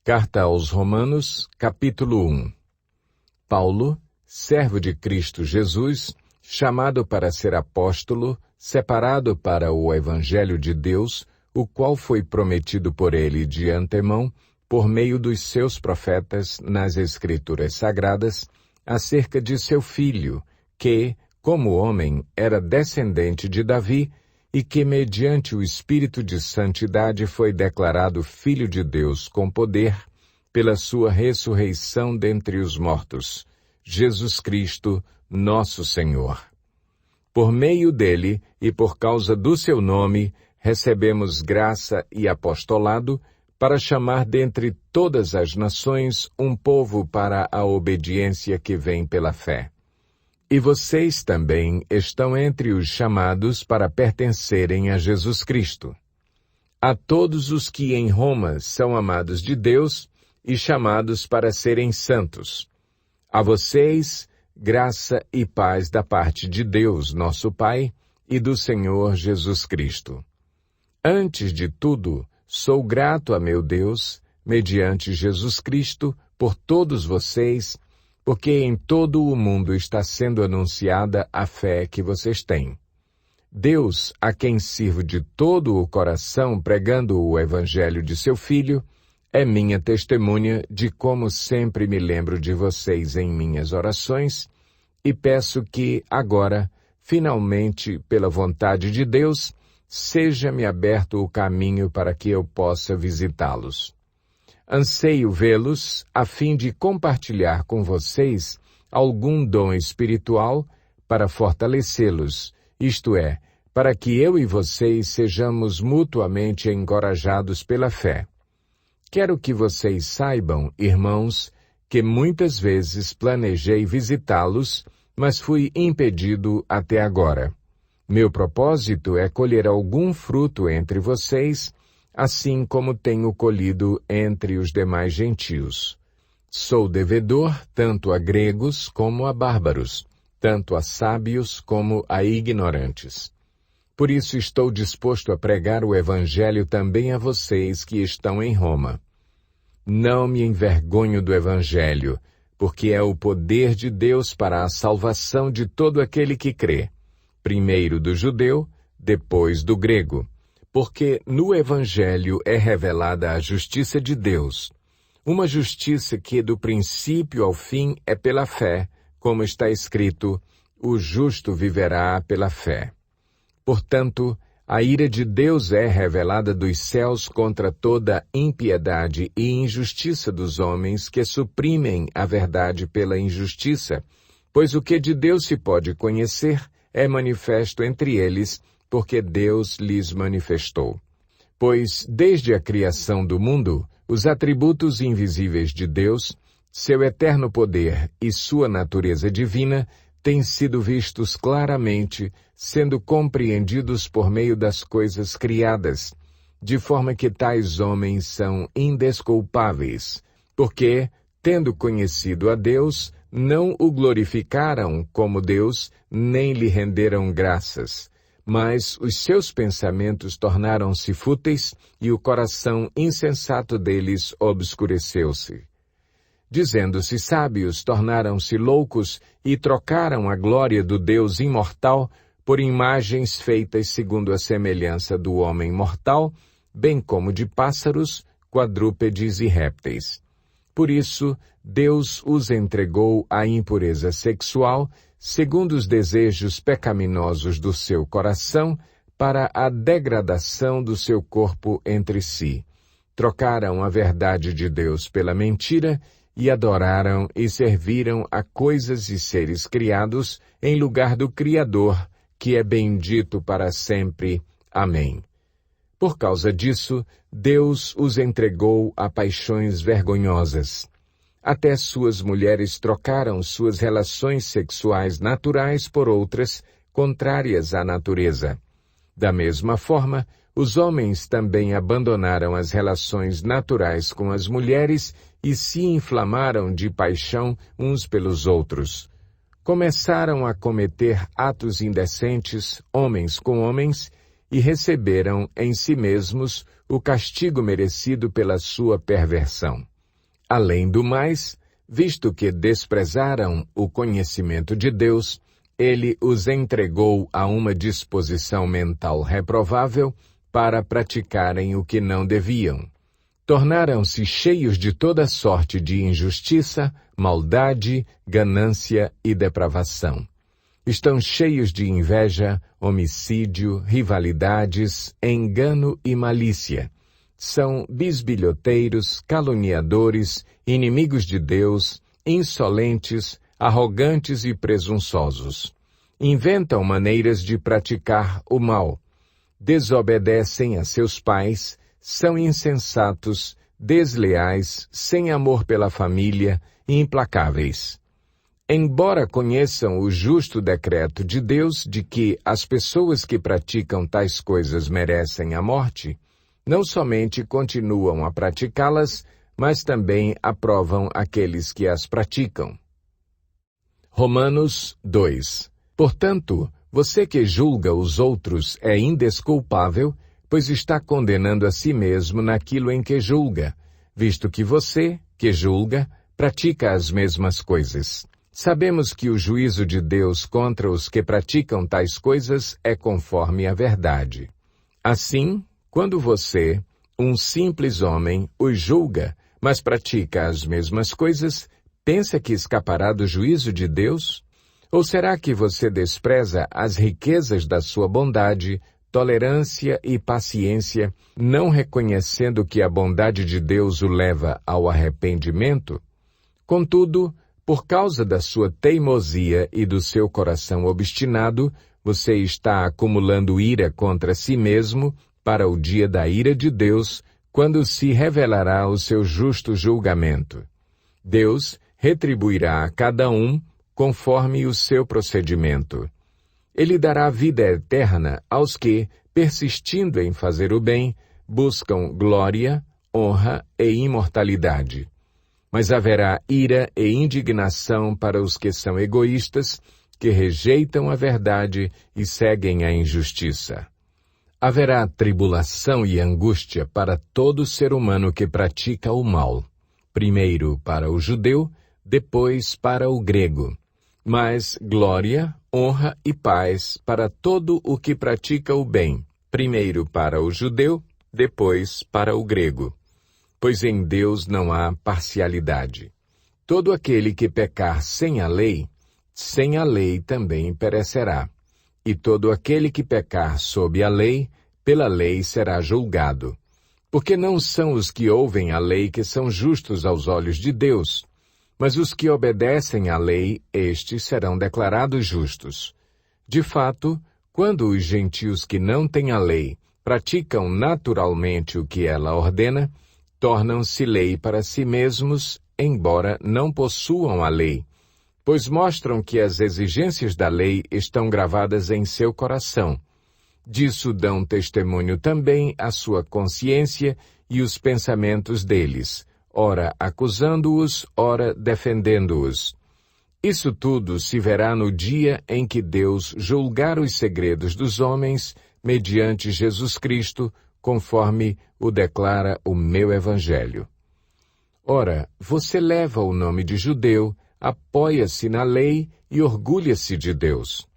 Carta aos Romanos, capítulo 1. Paulo, servo de Cristo Jesus, chamado para ser apóstolo, separado para o Evangelho de Deus, o qual foi prometido por ele de antemão, por meio dos seus profetas nas Escrituras Sagradas, acerca de seu filho, que, como homem, era descendente de Davi, e que, mediante o Espírito de Santidade, foi declarado Filho de Deus com poder, pela sua ressurreição dentre os mortos, Jesus Cristo, nosso Senhor. Por meio dele, e por causa do seu nome, recebemos graça e apostolado, para chamar dentre todas as nações um povo para a obediência que vem pela fé. E vocês também estão entre os chamados para pertencerem a Jesus Cristo. A todos os que em Roma são amados de Deus e chamados para serem santos. A vocês, graça e paz da parte de Deus, nosso Pai, e do Senhor Jesus Cristo. Antes de tudo, sou grato a meu Deus, mediante Jesus Cristo, por todos vocês, porque em todo o mundo está sendo anunciada a fé que vocês têm. Deus, a quem sirvo de todo o coração pregando o Evangelho de seu Filho, é minha testemunha de como sempre me lembro de vocês em minhas orações e peço que, agora, finalmente, pela vontade de Deus, seja-me aberto o caminho para que eu possa visitá-los. Anseio vê-los a fim de compartilhar com vocês algum dom espiritual para fortalecê-los, isto é, para que eu e vocês sejamos mutuamente encorajados pela fé. Quero que vocês saibam, irmãos, que muitas vezes planejei visitá-los, mas fui impedido até agora. Meu propósito é colher algum fruto entre vocês, assim como tenho colhido entre os demais gentios. Sou devedor tanto a gregos como a bárbaros, tanto a sábios como a ignorantes. Por isso estou disposto a pregar o Evangelho também a vocês que estão em Roma. Não me envergonho do Evangelho, porque é o poder de Deus para a salvação de todo aquele que crê, primeiro do judeu, depois do grego. Porque no Evangelho é revelada a justiça de Deus, uma justiça que do princípio ao fim é pela fé, como está escrito, o justo viverá pela fé. Portanto, a ira de Deus é revelada dos céus contra toda impiedade e injustiça dos homens que suprimem a verdade pela injustiça, pois o que de Deus se pode conhecer é manifesto entre eles, porque Deus lhes manifestou. Pois, desde a criação do mundo, os atributos invisíveis de Deus, seu eterno poder e sua natureza divina, têm sido vistos claramente, sendo compreendidos por meio das coisas criadas, de forma que tais homens são indesculpáveis, porque, tendo conhecido a Deus, não o glorificaram como Deus, nem lhe renderam graças. Mas os seus pensamentos tornaram-se fúteis e o coração insensato deles obscureceu-se. Dizendo-se sábios, tornaram-se loucos e trocaram a glória do Deus imortal por imagens feitas segundo a semelhança do homem mortal, bem como de pássaros, quadrúpedes e répteis. Por isso, Deus os entregou à impureza sexual, segundo os desejos pecaminosos do seu coração, para a degradação do seu corpo entre si. Trocaram a verdade de Deus pela mentira e adoraram e serviram a coisas e seres criados em lugar do Criador, que é bendito para sempre. Amém. Por causa disso, Deus os entregou a paixões vergonhosas. Até suas mulheres trocaram suas relações sexuais naturais por outras, contrárias à natureza. Da mesma forma, os homens também abandonaram as relações naturais com as mulheres e se inflamaram de paixão uns pelos outros. Começaram a cometer atos indecentes, homens com homens, e receberam em si mesmos o castigo merecido pela sua perversão. Além do mais, visto que desprezaram o conhecimento de Deus, ele os entregou a uma disposição mental reprovável para praticarem o que não deviam. Tornaram-se cheios de toda sorte de injustiça, maldade, ganância e depravação. Estão cheios de inveja, homicídio, rivalidades, engano e malícia. São bisbilhoteiros, caluniadores, inimigos de Deus, insolentes, arrogantes e presunçosos. Inventam maneiras de praticar o mal. Desobedecem a seus pais, são insensatos, desleais, sem amor pela família, implacáveis. Embora conheçam o justo decreto de Deus de que as pessoas que praticam tais coisas merecem a morte, não somente continuam a praticá-las, mas também aprovam aqueles que as praticam. Romanos 2. Portanto, você que julga os outros é indesculpável, pois está condenando a si mesmo naquilo em que julga, visto que você, que julga, pratica as mesmas coisas. Sabemos que o juízo de Deus contra os que praticam tais coisas é conforme a verdade. Assim, quando você, um simples homem, os julga, mas pratica as mesmas coisas, pensa que escapará do juízo de Deus? Ou será que você despreza as riquezas da sua bondade, tolerância e paciência, não reconhecendo que a bondade de Deus o leva ao arrependimento? Contudo, por causa da sua teimosia e do seu coração obstinado, você está acumulando ira contra si mesmo para o dia da ira de Deus, quando se revelará o seu justo julgamento. Deus retribuirá a cada um conforme o seu procedimento. Ele dará vida eterna aos que, persistindo em fazer o bem, buscam glória, honra e imortalidade. Mas haverá ira e indignação para os que são egoístas, que rejeitam a verdade e seguem a injustiça. Haverá tribulação e angústia para todo ser humano que pratica o mal, primeiro para o judeu, depois para o grego. Mas glória, honra e paz para todo o que pratica o bem, primeiro para o judeu, depois para o grego. Pois em Deus não há parcialidade. Todo aquele que pecar sem a lei também perecerá. E todo aquele que pecar sob a lei, pela lei será julgado. Porque não são os que ouvem a lei que são justos aos olhos de Deus, mas os que obedecem à lei, estes serão declarados justos. De fato, quando os gentios que não têm a lei praticam naturalmente o que ela ordena, tornam-se lei para si mesmos, embora não possuam a lei, pois mostram que as exigências da lei estão gravadas em seu coração. Disso dão testemunho também a sua consciência e os pensamentos deles, ora acusando-os, ora defendendo-os. Isso tudo se verá no dia em que Deus julgar os segredos dos homens mediante Jesus Cristo, conforme o declara o meu Evangelho. Ora, você leva o nome de judeu, apoia-se na lei e orgulha-se de Deus.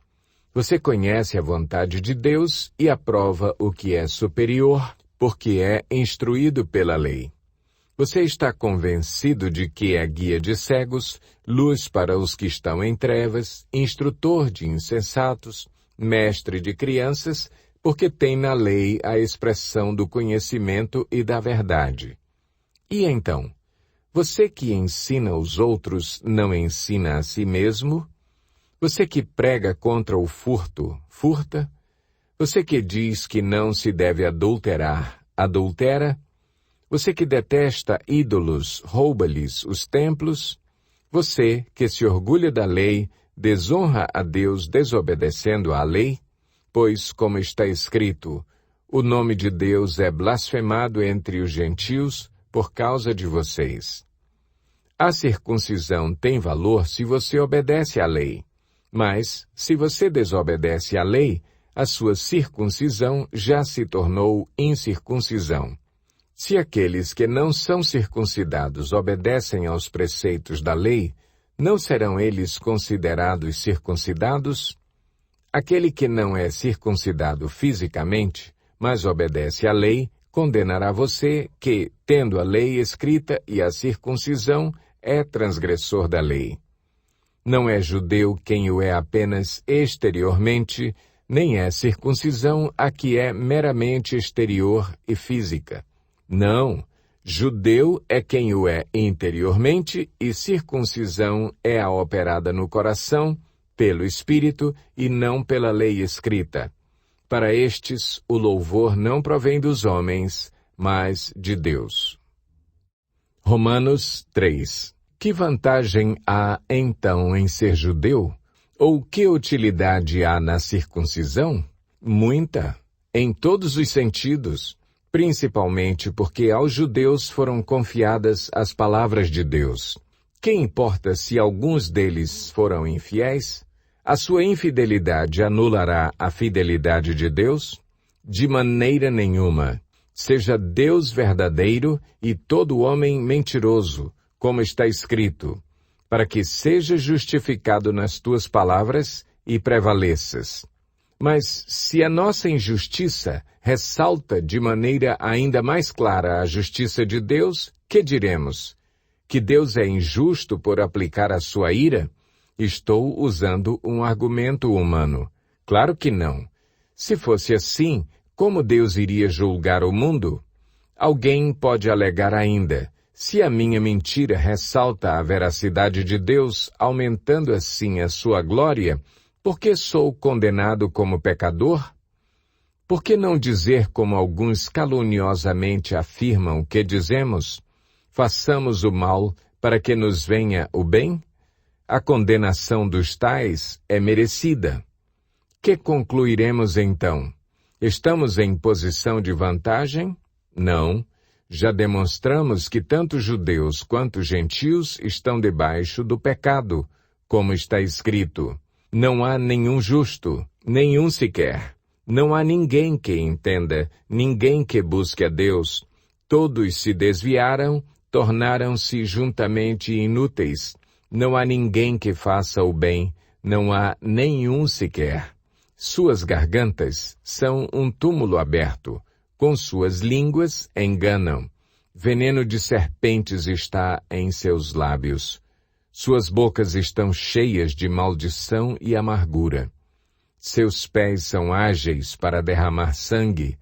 Você conhece a vontade de Deus e aprova o que é superior, porque é instruído pela lei. Você está convencido de que é guia de cegos, luz para os que estão em trevas, instrutor de insensatos, mestre de crianças, porque tem na lei a expressão do conhecimento e da verdade. E então, você que ensina os outros não ensina a si mesmo? Você que prega contra o furto, furta? Você que diz que não se deve adulterar, adultera? Você que detesta ídolos, rouba-lhes os templos? Você que se orgulha da lei, desonra a Deus desobedecendo à lei? Pois, como está escrito, o nome de Deus é blasfemado entre os gentios por causa de vocês. A circuncisão tem valor se você obedece à lei, mas, se você desobedece à lei, a sua circuncisão já se tornou incircuncisão. Se aqueles que não são circuncidados obedecem aos preceitos da lei, não serão eles considerados circuncidados? Aquele que não é circuncidado fisicamente, mas obedece à lei, condenará você que, tendo a lei escrita e a circuncisão, é transgressor da lei. Não é judeu quem o é apenas exteriormente, nem é circuncisão a que é meramente exterior e física. Não, judeu é quem o é interiormente e circuncisão é a operada no coração, pelo Espírito e não pela lei escrita. Para estes, o louvor não provém dos homens, mas de Deus. Romanos 3. Que vantagem há, então, em ser judeu? Ou que utilidade há na circuncisão? Muita, em todos os sentidos, principalmente porque aos judeus foram confiadas as palavras de Deus. Que importa se alguns deles foram infiéis? A sua infidelidade anulará a fidelidade de Deus? De maneira nenhuma. Seja Deus verdadeiro e todo homem mentiroso, como está escrito, para que seja justificado nas tuas palavras e prevaleças. Mas se a nossa injustiça ressalta de maneira ainda mais clara a justiça de Deus, que diremos? Que Deus é injusto por aplicar a sua ira? Estou usando um argumento humano. Claro que não. Se fosse assim, como Deus iria julgar o mundo? Alguém pode alegar ainda, se a minha mentira ressalta a veracidade de Deus, aumentando assim a sua glória, por que sou condenado como pecador? Por que não dizer como alguns caluniosamente afirmam que dizemos? Façamos o mal para que nos venha o bem? A condenação dos tais é merecida. Que concluiremos então? Estamos em posição de vantagem? Não. Já demonstramos que tanto judeus quanto gentios estão debaixo do pecado, como está escrito. Não há nenhum justo, nenhum sequer. Não há ninguém que entenda, ninguém que busque a Deus. Todos se desviaram, tornaram-se juntamente inúteis. Não há ninguém que faça o bem, não há nenhum sequer. Suas gargantas são um túmulo aberto, com suas línguas enganam. Veneno de serpentes está em seus lábios. Suas bocas estão cheias de maldição e amargura. Seus pés são ágeis para derramar sangue.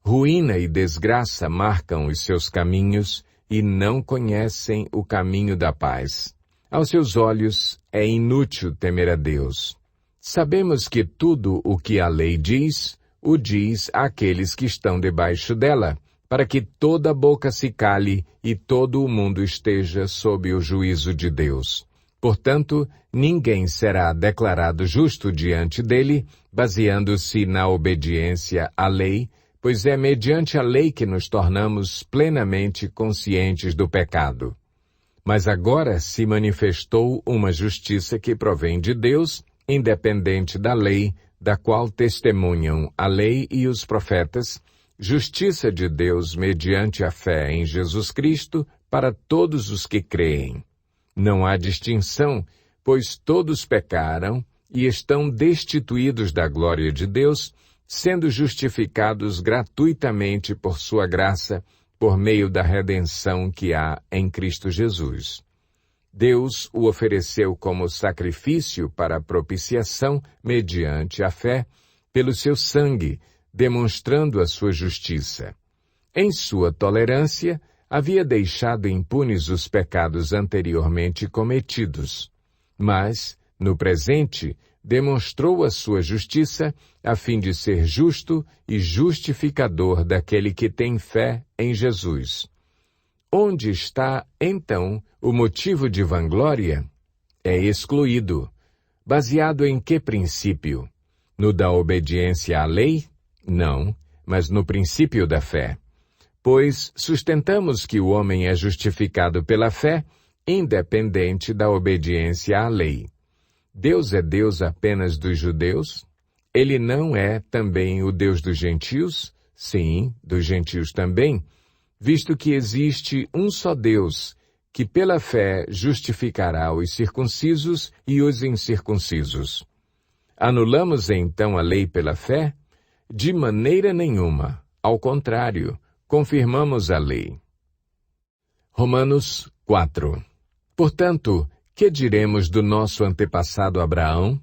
Ruína e desgraça marcam os seus caminhos e não conhecem o caminho da paz. Aos seus olhos é inútil temer a Deus. Sabemos que tudo o que a lei diz, o diz àqueles que estão debaixo dela, para que toda boca se cale e todo o mundo esteja sob o juízo de Deus. Portanto, ninguém será declarado justo diante dele, baseando-se na obediência à lei, pois é mediante a lei que nos tornamos plenamente conscientes do pecado. Mas agora se manifestou uma justiça que provém de Deus, independente da lei, da qual testemunham a lei e os profetas, justiça de Deus mediante a fé em Jesus Cristo para todos os que creem. Não há distinção, pois todos pecaram e estão destituídos da glória de Deus, sendo justificados gratuitamente por sua graça, por meio da redenção que há em Cristo Jesus. Deus o ofereceu como sacrifício para propiciação mediante a fé, pelo seu sangue, demonstrando a sua justiça. Em sua tolerância, havia deixado impunes os pecados anteriormente cometidos. Mas, no presente, demonstrou a sua justiça a fim de ser justo e justificador daquele que tem fé em Jesus. Onde está, então, o motivo de vanglória? É excluído. Baseado em que princípio? No da obediência à lei? Não, mas no princípio da fé. Pois sustentamos que o homem é justificado pela fé, independente da obediência à lei. Deus é Deus apenas dos judeus? Ele não é também o Deus dos gentios? Sim, dos gentios também. visto que existe um só Deus, que pela fé justificará os circuncisos e os incircuncisos. Anulamos então a lei pela fé? De maneira nenhuma. Ao contrário, confirmamos a lei. Romanos 4. Portanto, que diremos do nosso antepassado Abraão?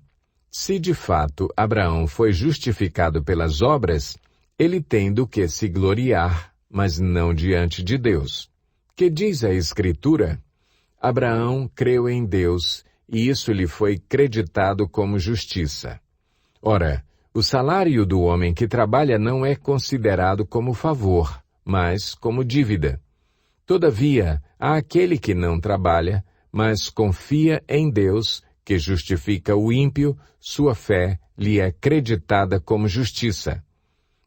Se de fato Abraão foi justificado pelas obras, ele tem do que se gloriar, mas não diante de Deus. Que diz a Escritura? Abraão creu em Deus, e isso lhe foi creditado como justiça. Ora, o salário do homem que trabalha não é considerado como favor, mas como dívida. Todavia, há aquele que não trabalha, mas confia em Deus, que justifica o ímpio, sua fé lhe é creditada como justiça.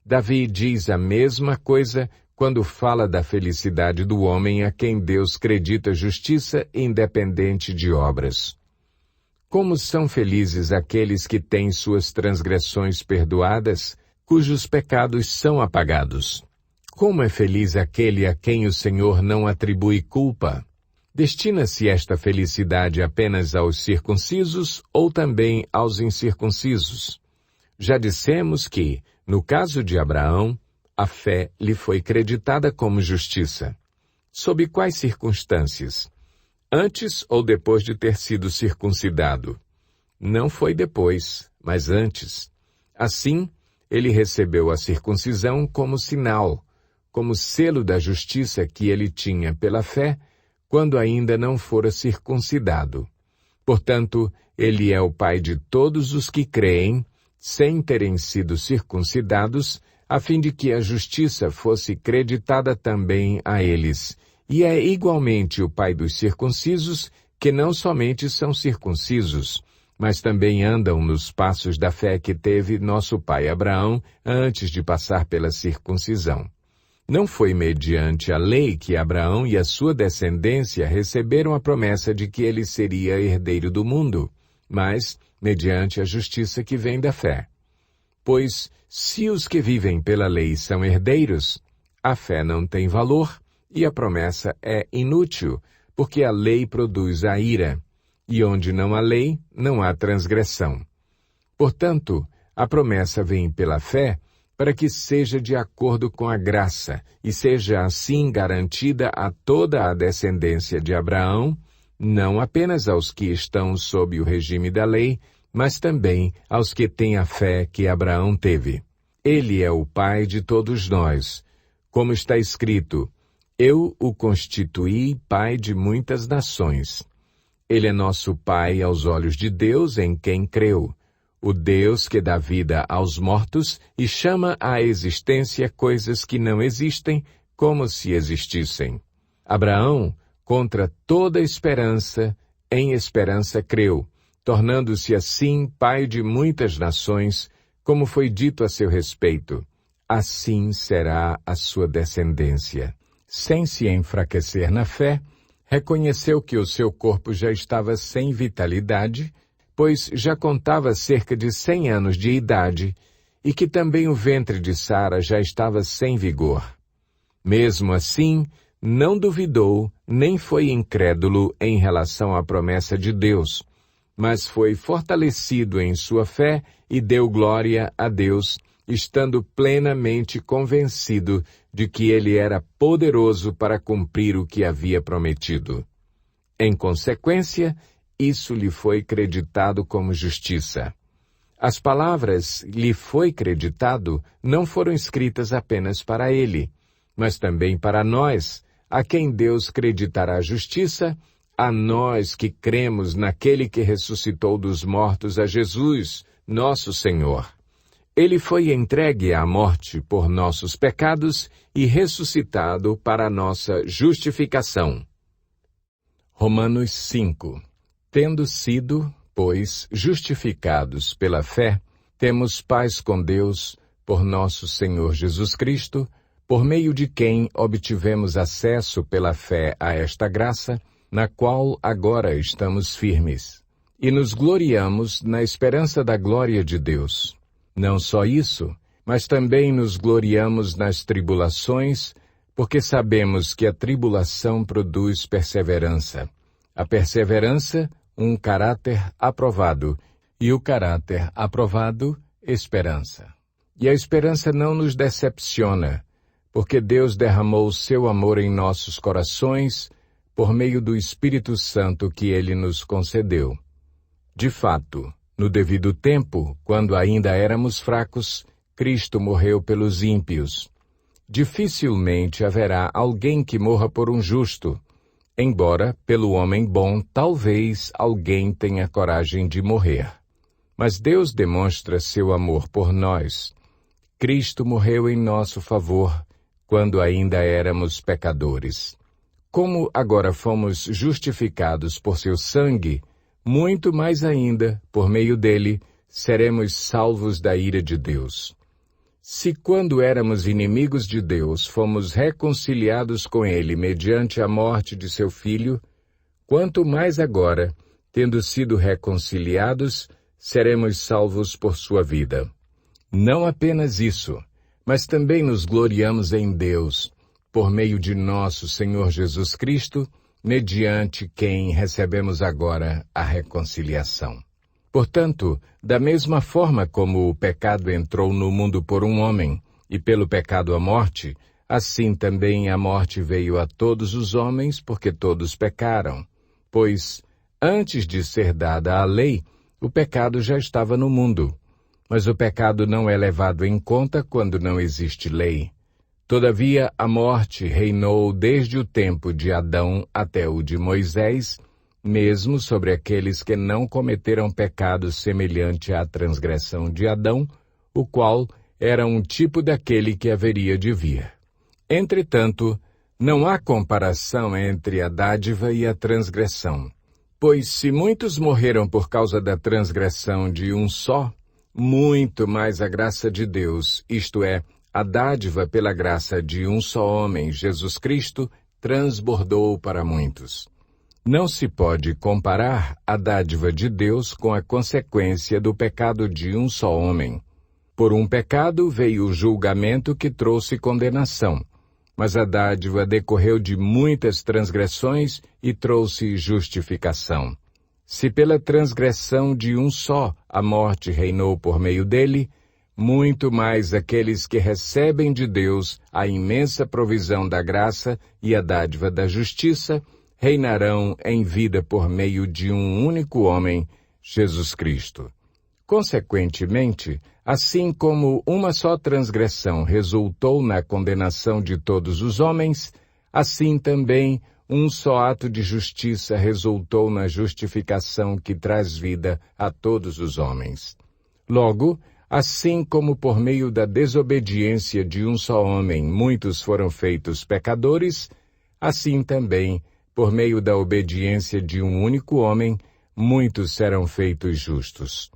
Davi diz a mesma coisa quando fala da felicidade do homem a quem Deus credita justiça independente de obras. Como são felizes aqueles que têm suas transgressões perdoadas, cujos pecados são apagados. Como é feliz aquele a quem o Senhor não atribui culpa. Destina-se esta felicidade apenas aos circuncisos ou também aos incircuncisos? Já dissemos que, no caso de Abraão, a fé lhe foi creditada como justiça. Sob quais circunstâncias? Antes ou depois de ter sido circuncidado? Não foi depois, mas antes. Assim, ele recebeu a circuncisão como sinal, como selo da justiça que ele tinha pela fé, quando ainda não fora circuncidado. Portanto, ele é o pai de todos os que creem, sem terem sido circuncidados, a fim de que a justiça fosse creditada também a eles, e é igualmente o pai dos circuncisos, que não somente são circuncisos, mas também andam nos passos da fé que teve nosso pai Abraão antes de passar pela circuncisão. Não foi mediante a lei que Abraão e a sua descendência receberam a promessa de que ele seria herdeiro do mundo, mas mediante a justiça que vem da fé. Pois, se os que vivem pela lei são herdeiros, a fé não tem valor e a promessa é inútil, porque a lei produz a ira, e onde não há lei, não há transgressão. Portanto, a promessa vem pela fé para que seja de acordo com a graça e seja assim garantida a toda a descendência de Abraão, não apenas aos que estão sob o regime da lei, mas também aos que têm a fé que Abraão teve. Ele é o pai de todos nós. Como está escrito, eu o constituí pai de muitas nações. Ele é nosso pai aos olhos de Deus em quem creu, o Deus que dá vida aos mortos e chama à existência coisas que não existem como se existissem. Abraão, contra toda esperança, em esperança creu, tornando-se assim pai de muitas nações, como foi dito a seu respeito. Assim será a sua descendência. Sem se enfraquecer na fé, reconheceu que o seu corpo já estava sem vitalidade, pois já contava cerca de 100 anos de idade, e que também o ventre de Sara já estava sem vigor. Mesmo assim, não duvidou, nem foi incrédulo em relação à promessa de Deus, mas foi fortalecido em sua fé e deu glória a Deus, estando plenamente convencido de que ele era poderoso para cumprir o que havia prometido. Em consequência, isso lhe foi creditado como justiça. As palavras "lhe foi creditado" não foram escritas apenas para ele, mas também para nós, a quem Deus creditará justiça, a nós que cremos naquele que ressuscitou dos mortos a Jesus, nosso Senhor. Ele foi entregue à morte por nossos pecados e ressuscitado para a nossa justificação. Romanos 5. Tendo sido, pois, justificados pela fé, temos paz com Deus, por nosso Senhor Jesus Cristo, por meio de quem obtivemos acesso pela fé a esta graça, na qual agora estamos firmes. E nos gloriamos na esperança da glória de Deus. Não só isso, mas também nos gloriamos nas tribulações, porque sabemos que a tribulação produz perseverança. A perseverança, um caráter aprovado, e o caráter aprovado, esperança. E a esperança não nos decepciona, porque Deus derramou o seu amor em nossos corações por meio do Espírito Santo que Ele nos concedeu. De fato, no devido tempo, quando ainda éramos fracos, Cristo morreu pelos ímpios. Dificilmente haverá alguém que morra por um justo, embora, pelo homem bom, talvez alguém tenha coragem de morrer. Mas Deus demonstra seu amor por nós. Cristo morreu em nosso favor, quando ainda éramos pecadores. Como agora fomos justificados por seu sangue, muito mais ainda, por meio dele, seremos salvos da ira de Deus. Se quando éramos inimigos de Deus, fomos reconciliados com ele mediante a morte de seu Filho, quanto mais agora, tendo sido reconciliados, seremos salvos por sua vida. Não apenas isso, mas também nos gloriamos em Deus, por meio de nosso Senhor Jesus Cristo, mediante quem recebemos agora a reconciliação. Portanto, da mesma forma como o pecado entrou no mundo por um homem, e pelo pecado a morte, assim também a morte veio a todos os homens, porque todos pecaram. Pois, antes de ser dada a lei, o pecado já estava no mundo. Mas o pecado não é levado em conta quando não existe lei. Todavia, a morte reinou desde o tempo de Adão até o de Moisés, mesmo sobre aqueles que não cometeram pecado semelhante à transgressão de Adão, o qual era um tipo daquele que haveria de vir. Entretanto, não há comparação entre a dádiva e a transgressão. Pois se muitos morreram por causa da transgressão de um só, muito mais a graça de Deus, isto é, a dádiva pela graça de um só homem, Jesus Cristo, transbordou para muitos. Não se pode comparar a dádiva de Deus com a consequência do pecado de um só homem. Por um pecado veio o julgamento que trouxe condenação, mas a dádiva decorreu de muitas transgressões e trouxe justificação. Se pela transgressão de um só a morte reinou por meio dele, muito mais aqueles que recebem de Deus a imensa provisão da graça e a dádiva da justiça, reinarão em vida por meio de um único homem, Jesus Cristo. Consequentemente, assim como uma só transgressão resultou na condenação de todos os homens, assim também um só ato de justiça resultou na justificação que traz vida a todos os homens. Logo, assim como por meio da desobediência de um só homem muitos foram feitos pecadores, assim também, por meio da obediência de um único homem, muitos serão feitos justos.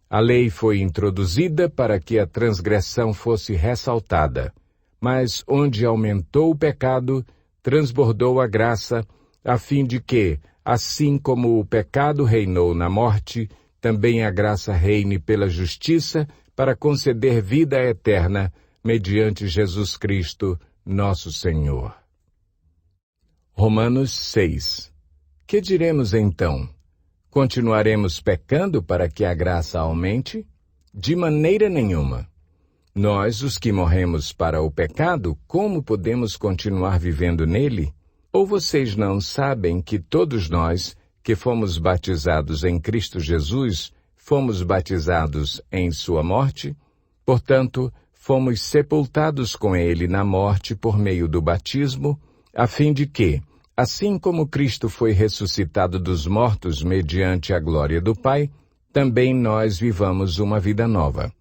A lei foi introduzida para que a transgressão fosse ressaltada, mas onde aumentou o pecado, transbordou a graça, a fim de que, assim como o pecado reinou na morte, também a graça reine pela justiça para conceder vida eterna, mediante Jesus Cristo, nosso Senhor. Romanos 6. Que diremos então? Continuaremos pecando para que a graça aumente? De maneira nenhuma. Nós, os que morremos para o pecado, como podemos continuar vivendo nele? Ou vocês não sabem que todos nós, que fomos batizados em Cristo Jesus, fomos batizados em sua morte? Portanto, fomos sepultados com ele na morte por meio do batismo, a fim de que, assim como Cristo foi ressuscitado dos mortos mediante a glória do Pai, também nós vivamos uma vida nova.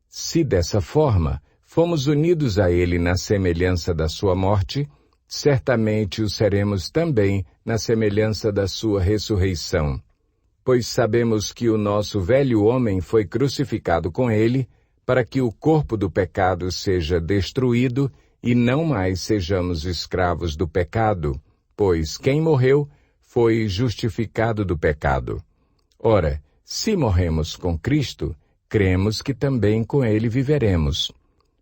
Se dessa forma fomos unidos a ele na semelhança da sua morte, certamente o seremos também na semelhança da sua ressurreição. Pois sabemos que o nosso velho homem foi crucificado com ele, para que o corpo do pecado seja destruído e não mais sejamos escravos do pecado, pois quem morreu foi justificado do pecado. Ora, se morremos com Cristo, cremos que também com ele viveremos.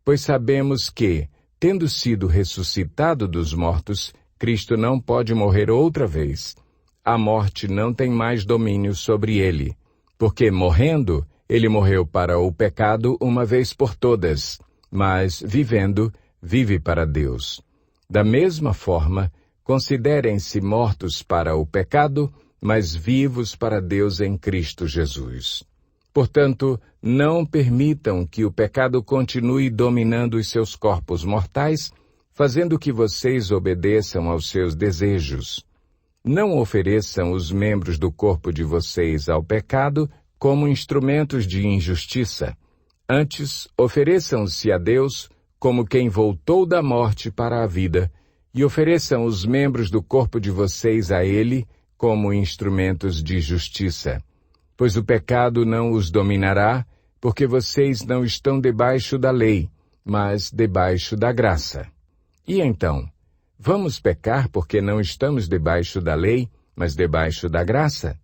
Pois sabemos que, tendo sido ressuscitado dos mortos, Cristo não pode morrer outra vez. A morte não tem mais domínio sobre ele, porque morrendo, ele morreu para o pecado uma vez por todas, mas vivendo, vive para Deus. Da mesma forma, considerem-se mortos para o pecado, mas vivos para Deus em Cristo Jesus. Portanto, não permitam que o pecado continue dominando os seus corpos mortais, fazendo que vocês obedeçam aos seus desejos. Não ofereçam os membros do corpo de vocês ao pecado como instrumentos de injustiça. Antes, ofereçam-se a Deus como quem voltou da morte para a vida, e ofereçam os membros do corpo de vocês a Ele como instrumentos de justiça. Pois o pecado não os dominará, porque vocês não estão debaixo da lei, mas debaixo da graça. E então, vamos pecar porque não estamos debaixo da lei, mas debaixo da graça?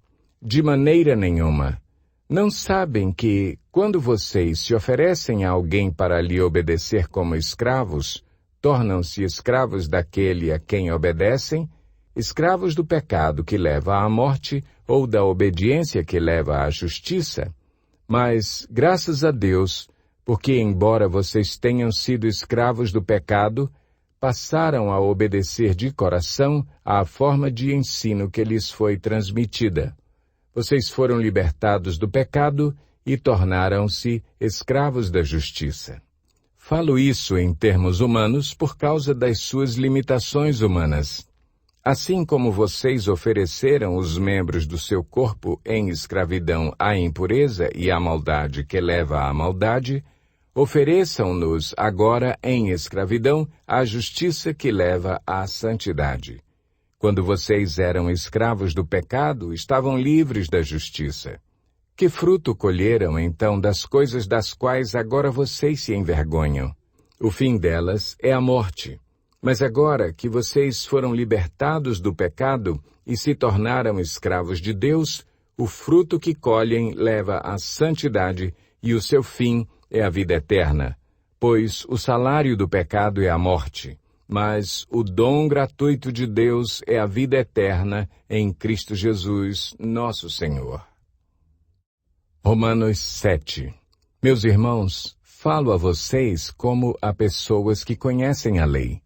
De maneira nenhuma. Não sabem que, quando vocês se oferecem a alguém para lhe obedecer como escravos, tornam-se escravos daquele a quem obedecem, escravos do pecado que leva à morte ou da obediência que leva à justiça? Mas, graças a Deus, porque embora vocês tenham sido escravos do pecado, passaram a obedecer de coração à forma de ensino que lhes foi transmitida. Vocês foram libertados do pecado e tornaram-se escravos da justiça. Falo isso em termos humanos por causa das suas limitações humanas. Assim como vocês ofereceram os membros do seu corpo em escravidão à impureza e à maldade que leva à maldade, ofereçam-nos agora em escravidão à justiça que leva à santidade. Quando vocês eram escravos do pecado, estavam livres da justiça. Que fruto colheram, então, das coisas das quais agora vocês se envergonham? O fim delas é a morte. Mas agora que vocês foram libertados do pecado e se tornaram escravos de Deus, o fruto que colhem leva à santidade e o seu fim é a vida eterna. Pois o salário do pecado é a morte, mas o dom gratuito de Deus é a vida eterna em Cristo Jesus, nosso Senhor. Romanos 7. Meus irmãos, falo a vocês como a pessoas que conhecem a lei.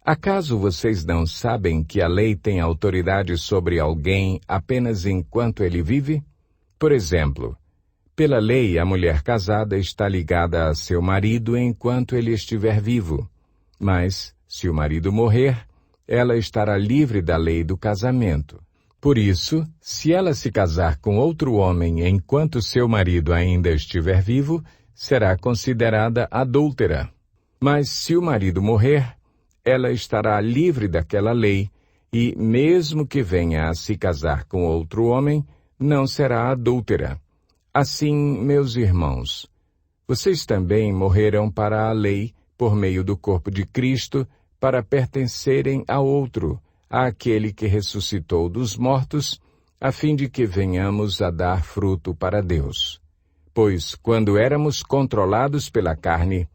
Acaso vocês não sabem que a lei tem autoridade sobre alguém apenas enquanto ele vive? Por exemplo, pela lei a mulher casada está ligada a seu marido enquanto ele estiver vivo. Mas, se o marido morrer, ela estará livre da lei do casamento. Por isso, se ela se casar com outro homem enquanto seu marido ainda estiver vivo, será considerada adúltera. Mas se o marido morrer, ela estará livre daquela lei e, mesmo que venha a se casar com outro homem, não será adúltera. Assim, meus irmãos, vocês também morreram para a lei por meio do corpo de Cristo, para pertencerem a outro, àquele que ressuscitou dos mortos, a fim de que venhamos a dar fruto para Deus. Pois, quando éramos controlados pela carne,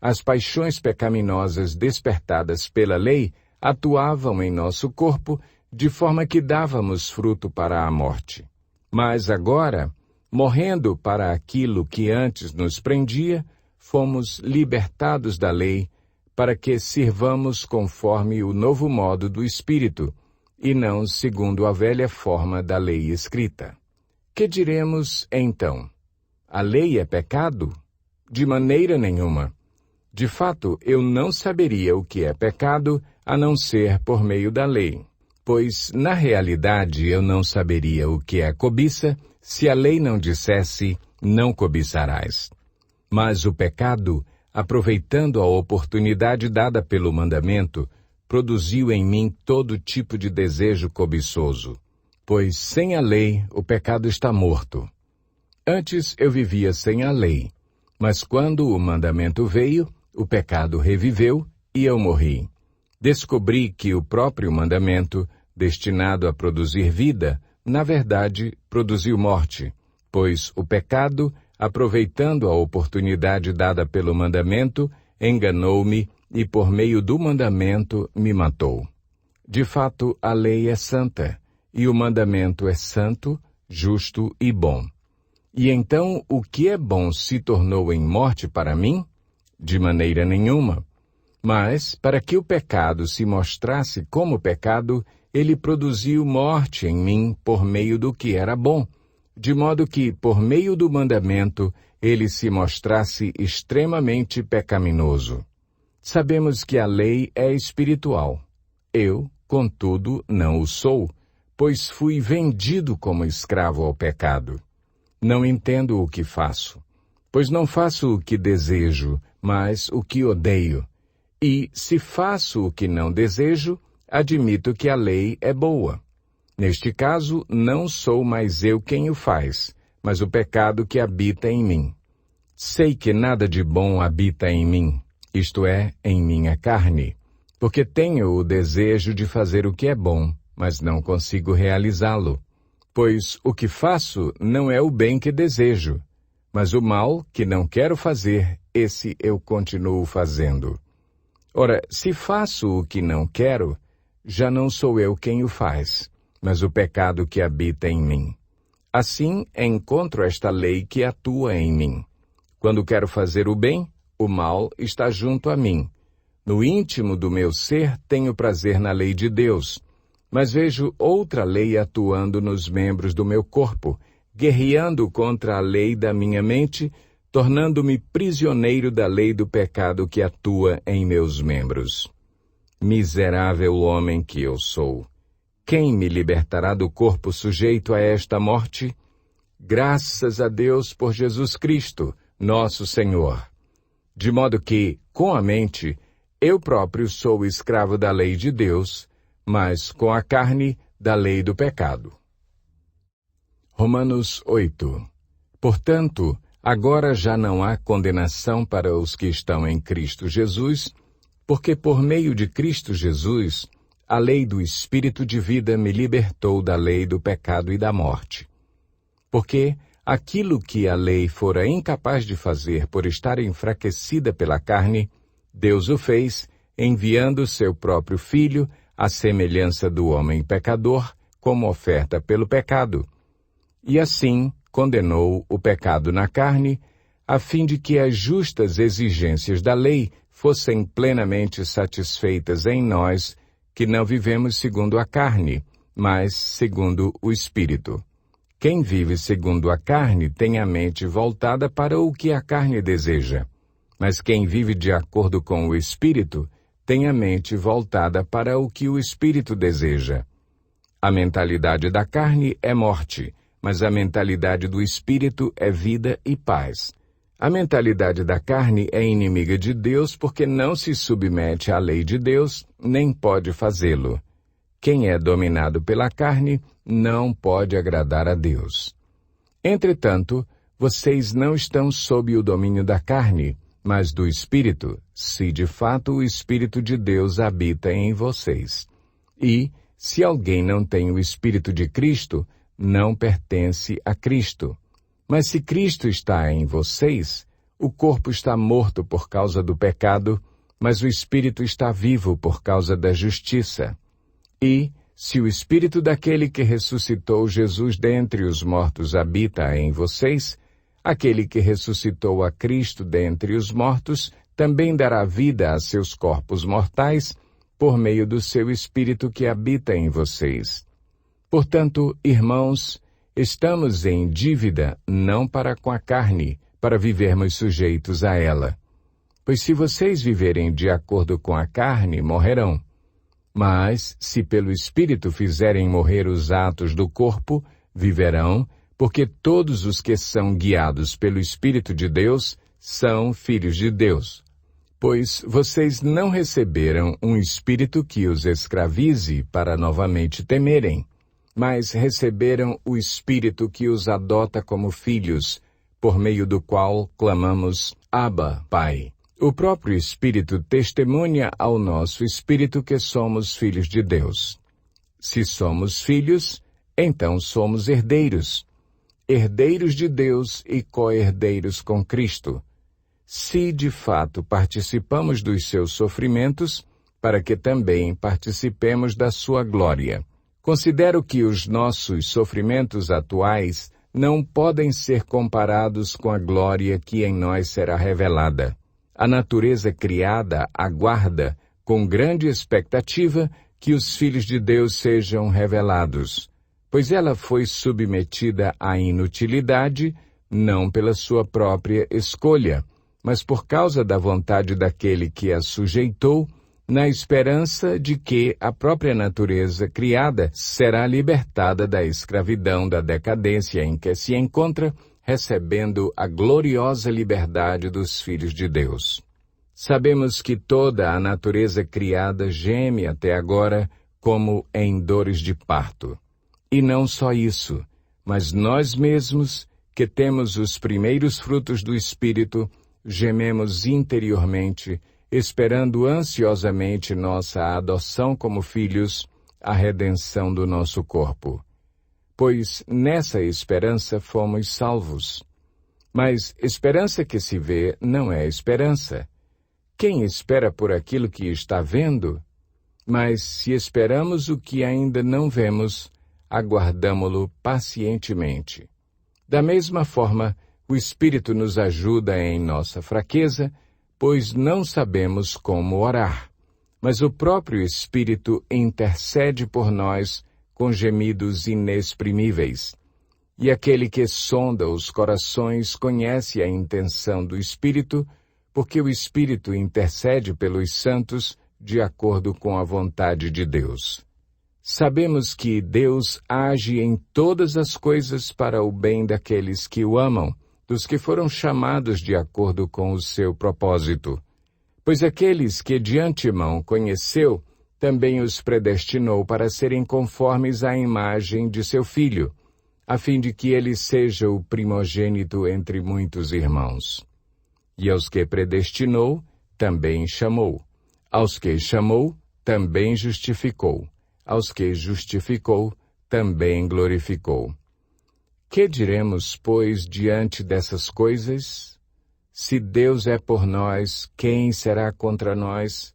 as paixões pecaminosas despertadas pela lei atuavam em nosso corpo, de forma que dávamos fruto para a morte. Mas agora, morrendo para aquilo que antes nos prendia, fomos libertados da lei, para que sirvamos conforme o novo modo do Espírito, e não segundo a velha forma da lei escrita. Que diremos, então? A lei é pecado? De maneira nenhuma. De fato, eu não saberia o que é pecado, a não ser por meio da lei. Pois, na realidade, eu não saberia o que é cobiça, se a lei não dissesse, não cobiçarás. Mas o pecado, aproveitando a oportunidade dada pelo mandamento, produziu em mim todo tipo de desejo cobiçoso. Pois sem a lei, o pecado está morto. Antes eu vivia sem a lei, mas quando o mandamento veio, o pecado reviveu e eu morri. Descobri que o próprio mandamento, destinado a produzir vida, na verdade, produziu morte, pois o pecado, aproveitando a oportunidade dada pelo mandamento, enganou-me e por meio do mandamento me matou. De fato, a lei é santa, e o mandamento é santo, justo e bom. E então o que é bom se tornou em morte para mim? De maneira nenhuma. Mas, para que o pecado se mostrasse como pecado, ele produziu morte em mim por meio do que era bom, de modo que, por meio do mandamento, ele se mostrasse extremamente pecaminoso. Sabemos que a lei é espiritual. Eu, contudo, não o sou, pois fui vendido como escravo ao pecado. Não entendo o que faço, pois não faço o que desejo, mas o que odeio. E, se faço o que não desejo, admito que a lei é boa. Neste caso, não sou mais eu quem o faz, mas o pecado que habita em mim. Sei que nada de bom habita em mim, isto é, em minha carne, porque tenho o desejo de fazer o que é bom, mas não consigo realizá-lo. Pois o que faço não é o bem que desejo, mas o mal que não quero fazer, esse eu continuo fazendo. Ora, se faço o que não quero, já não sou eu quem o faz, mas o pecado que habita em mim. Assim, encontro esta lei que atua em mim. Quando quero fazer o bem, o mal está junto a mim. No íntimo do meu ser tenho prazer na lei de Deus, mas vejo outra lei atuando nos membros do meu corpo, guerreando contra a lei da minha mente, tornando-me prisioneiro da lei do pecado que atua em meus membros. Miserável homem que eu sou! Quem me libertará do corpo sujeito a esta morte? Graças a Deus por Jesus Cristo, nosso Senhor. De modo que, com a mente, eu próprio sou escravo da lei de Deus, mas com a carne, da lei do pecado. Romanos 8. Portanto, agora já não há condenação para os que estão em Cristo Jesus, porque por meio de Cristo Jesus, a lei do Espírito de vida me libertou da lei do pecado e da morte. Porque aquilo que a lei fora incapaz de fazer por estar enfraquecida pela carne, Deus o fez, enviando seu próprio Filho, à semelhança do homem pecador, como oferta pelo pecado. E assim condenou o pecado na carne, a fim de que as justas exigências da lei fossem plenamente satisfeitas em nós, que não vivemos segundo a carne, mas segundo o Espírito. Quem vive segundo a carne tem a mente voltada para o que a carne deseja, mas quem vive de acordo com o Espírito tem a mente voltada para o que o Espírito deseja. A mentalidade da carne é morte, mas a mentalidade do Espírito é vida e paz. A mentalidade da carne é inimiga de Deus porque não se submete à lei de Deus, nem pode fazê-lo. Quem é dominado pela carne não pode agradar a Deus. Entretanto, vocês não estão sob o domínio da carne, mas do Espírito, se de fato o Espírito de Deus habita em vocês. E, se alguém não tem o Espírito de Cristo, não pertence a Cristo. Mas se Cristo está em vocês, o corpo está morto por causa do pecado, mas o Espírito está vivo por causa da justiça. E, se o Espírito daquele que ressuscitou Jesus dentre os mortos habita em vocês, aquele que ressuscitou a Cristo dentre os mortos também dará vida a seus corpos mortais por meio do seu Espírito que habita em vocês. Portanto, irmãos, estamos em dívida não para com a carne, para vivermos sujeitos a ela. Pois se vocês viverem de acordo com a carne, morrerão. Mas, se pelo Espírito fizerem morrer os atos do corpo, viverão, porque todos os que são guiados pelo Espírito de Deus são filhos de Deus. Pois vocês não receberam um espírito que os escravize para novamente temerem, mas receberam o Espírito que os adota como filhos, por meio do qual clamamos, Abba, Pai. O próprio Espírito testemunha ao nosso espírito que somos filhos de Deus. Se somos filhos, então somos herdeiros, herdeiros de Deus e co-herdeiros com Cristo. se de fato participamos dos seus sofrimentos, para que também participemos da sua glória. Considero que os nossos sofrimentos atuais não podem ser comparados com a glória que em nós será revelada. A natureza criada aguarda, com grande expectativa, que os filhos de Deus sejam revelados, pois ela foi submetida à inutilidade, não pela sua própria escolha, mas por causa da vontade daquele que a sujeitou, na esperança de que a própria natureza criada será libertada da escravidão da decadência em que se encontra, recebendo a gloriosa liberdade dos filhos de Deus. Sabemos que toda a natureza criada geme até agora como em dores de parto. E não só isso, mas nós mesmos, que temos os primeiros frutos do Espírito, gememos interiormente, esperando ansiosamente nossa adoção como filhos, a redenção do nosso corpo. Pois nessa esperança fomos salvos. Mas esperança que se vê não é esperança. Quem espera por aquilo que está vendo? Mas se esperamos o que ainda não vemos, aguardamo-lo pacientemente. Da mesma forma, o Espírito nos ajuda em nossa fraqueza, pois não sabemos como orar. Mas o próprio Espírito intercede por nós com gemidos inexprimíveis. E aquele que sonda os corações conhece a intenção do Espírito, porque o Espírito intercede pelos santos de acordo com a vontade de Deus. Sabemos que Deus age em todas as coisas para o bem daqueles que o amam, dos que foram chamados de acordo com o seu propósito. Pois aqueles que de antemão conheceu, também os predestinou para serem conformes à imagem de seu Filho, a fim de que ele seja o primogênito entre muitos irmãos. E aos que predestinou, também chamou. Aos que chamou, também justificou. Aos que justificou, também glorificou. Que diremos, pois, diante dessas coisas? Se Deus é por nós, quem será contra nós?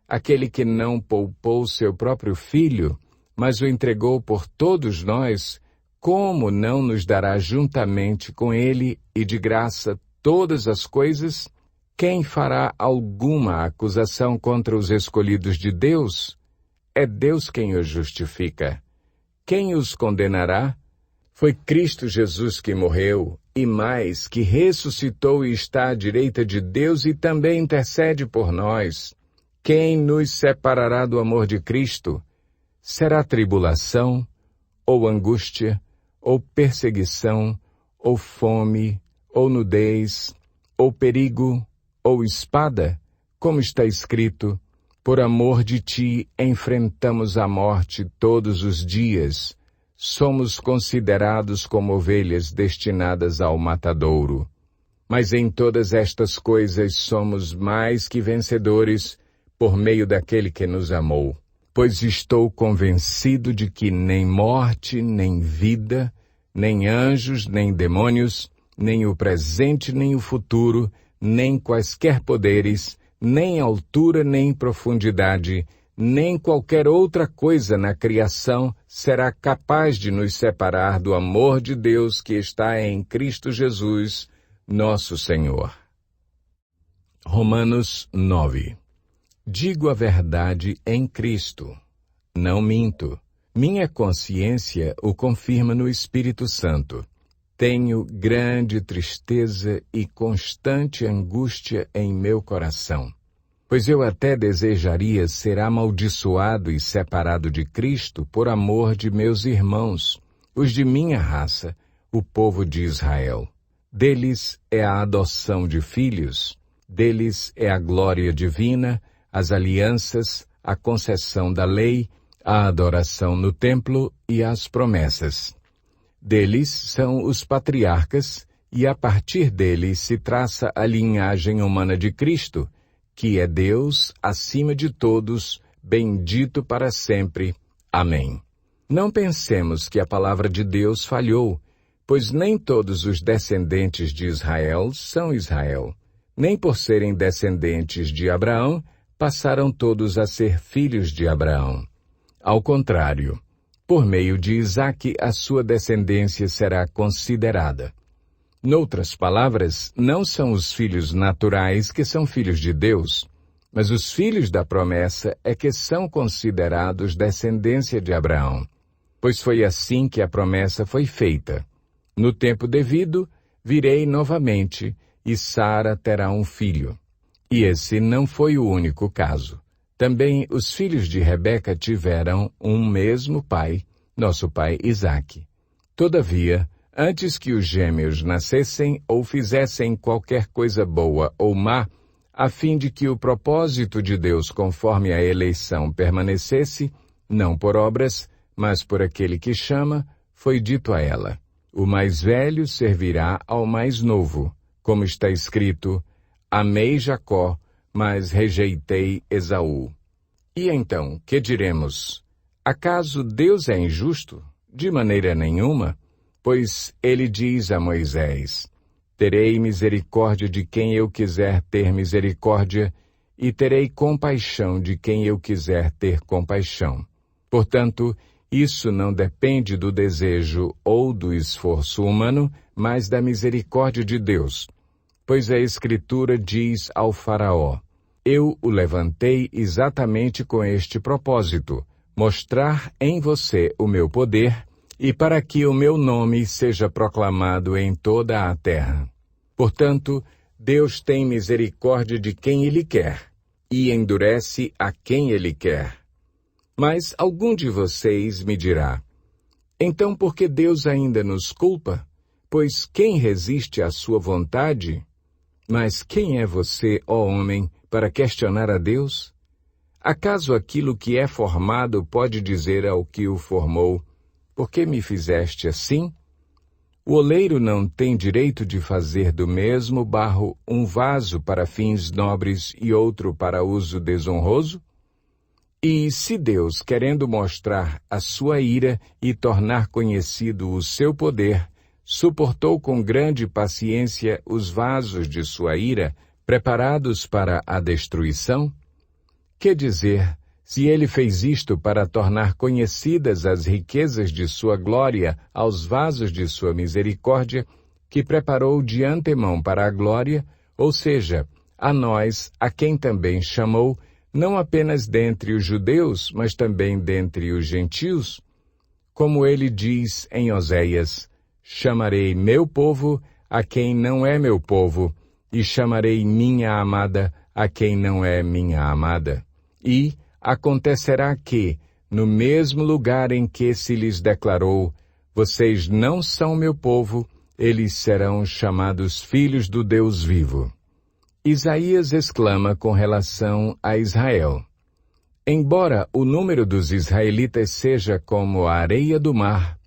Aquele que não poupou seu próprio Filho, mas o entregou por todos nós, como não nos dará juntamente com ele e de graça todas as coisas? Quem fará alguma acusação contra os escolhidos de Deus? É Deus quem os justifica. Quem os condenará? Foi Cristo Jesus que morreu, e mais, que ressuscitou e está à direita de Deus e também intercede por nós. Quem nos separará do amor de Cristo? Será tribulação, ou angústia, ou perseguição, ou fome, ou nudez, ou perigo, ou espada? Como está escrito, por amor de ti enfrentamos a morte todos os dias. Somos considerados como ovelhas destinadas ao matadouro. Mas em todas estas coisas somos mais que vencedores por meio daquele que nos amou. Pois estou convencido de que nem morte, nem vida, nem anjos, nem demônios, nem o presente, nem o futuro, nem quaisquer poderes, nem altura, nem profundidade, nem qualquer outra coisa na criação será capaz de nos separar do amor de Deus que está em Cristo Jesus, nosso Senhor. Romanos 9. Digo a verdade em Cristo. Não minto. Minha consciência o confirma no Espírito Santo. Tenho grande tristeza e constante angústia em meu coração. Pois eu até desejaria ser amaldiçoado e separado de Cristo por amor de meus irmãos, os de minha raça, o povo de Israel. Deles é a adoção de filhos, deles é a glória divina, as alianças, a concessão da lei, a adoração no templo e as promessas. Deles são os patriarcas, e a partir deles se traça a linhagem humana de Cristo, que é Deus acima de todos, bendito para sempre. Amém. Não pensemos que a palavra de Deus falhou, pois nem todos os descendentes de Israel são Israel. nem por serem descendentes de Abraão, passaram todos a ser filhos de Abraão. Ao contrário, por meio de Isaque a sua descendência será considerada. Noutras palavras, não são os filhos naturais que são filhos de Deus, mas os filhos da promessa é que são considerados descendência de Abraão, pois foi assim que a promessa foi feita. No tempo devido, virei novamente, e Sara terá um filho. E esse não foi o único caso. Também os filhos de Rebeca tiveram um mesmo pai, nosso pai Isaque. Todavia, antes que os gêmeos nascessem ou fizessem qualquer coisa boa ou má, a fim de que o propósito de Deus conforme a eleição permanecesse, não por obras, mas por aquele que chama, foi dito a ela: o mais velho servirá ao mais novo, como está escrito: amei Jacó, mas rejeitei Esaú. E então, que diremos? Acaso Deus é injusto? De maneira nenhuma, pois ele diz a Moisés: terei misericórdia de quem eu quiser ter misericórdia, e terei compaixão de quem eu quiser ter compaixão. Portanto, isso não depende do desejo ou do esforço humano, mas da misericórdia de Deus. Pois a Escritura diz ao Faraó: eu o levantei exatamente com este propósito, mostrar em você o meu poder, e para que o meu nome seja proclamado em toda a terra. Portanto, Deus tem misericórdia de quem Ele quer, e endurece a quem Ele quer. Mas algum de vocês me dirá: então por que Deus ainda nos culpa? Pois quem resiste à sua vontade? Mas quem é você, ó homem, para questionar a Deus? Acaso aquilo que é formado pode dizer ao que o formou: por que me fizeste assim? O oleiro não tem direito de fazer do mesmo barro um vaso para fins nobres e outro para uso desonroso? E se Deus, querendo mostrar a sua ira e tornar conhecido o seu poder, suportou com grande paciência os vasos de sua ira, preparados para a destruição? Que dizer, se ele fez isto para tornar conhecidas as riquezas de sua glória aos vasos de sua misericórdia, que preparou de antemão para a glória, ou seja, a nós, a quem também chamou, não apenas dentre os judeus, mas também dentre os gentios? Como ele diz em Oséias: chamarei meu povo a quem não é meu povo, e chamarei minha amada a quem não é minha amada. E acontecerá que, no mesmo lugar em que se lhes declarou: vocês não são meu povo, eles serão chamados filhos do Deus vivo. Isaías exclama com relação a Israel: embora o número dos israelitas seja como a areia do mar,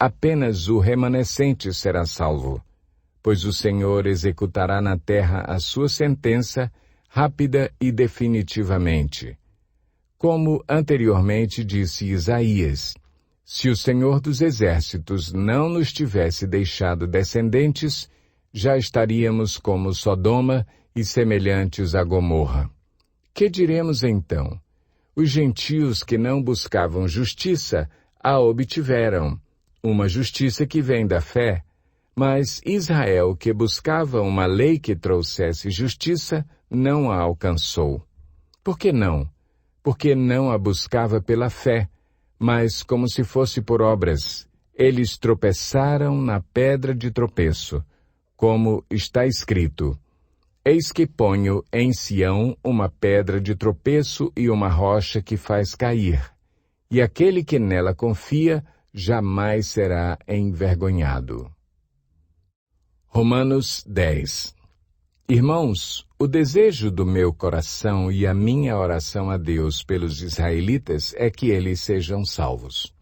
apenas o remanescente será salvo, pois o Senhor executará na terra a sua sentença, rápida e definitivamente. Como anteriormente disse Isaías: se o Senhor dos Exércitos não nos tivesse deixado descendentes, já estaríamos como Sodoma e semelhantes a Gomorra. Que diremos então? Os gentios que não buscavam justiça a obtiveram, uma justiça que vem da fé, mas Israel, que buscava uma lei que trouxesse justiça, não a alcançou. Por que não? Porque não a buscava pela fé, mas como se fosse por obras. Eles tropeçaram na pedra de tropeço, como está escrito: eis que ponho em Sião uma pedra de tropeço e uma rocha que faz cair, e aquele que nela confia jamais será envergonhado. Romanos 10. Irmãos, o desejo do meu coração e a minha oração a Deus pelos israelitas é que eles sejam salvos.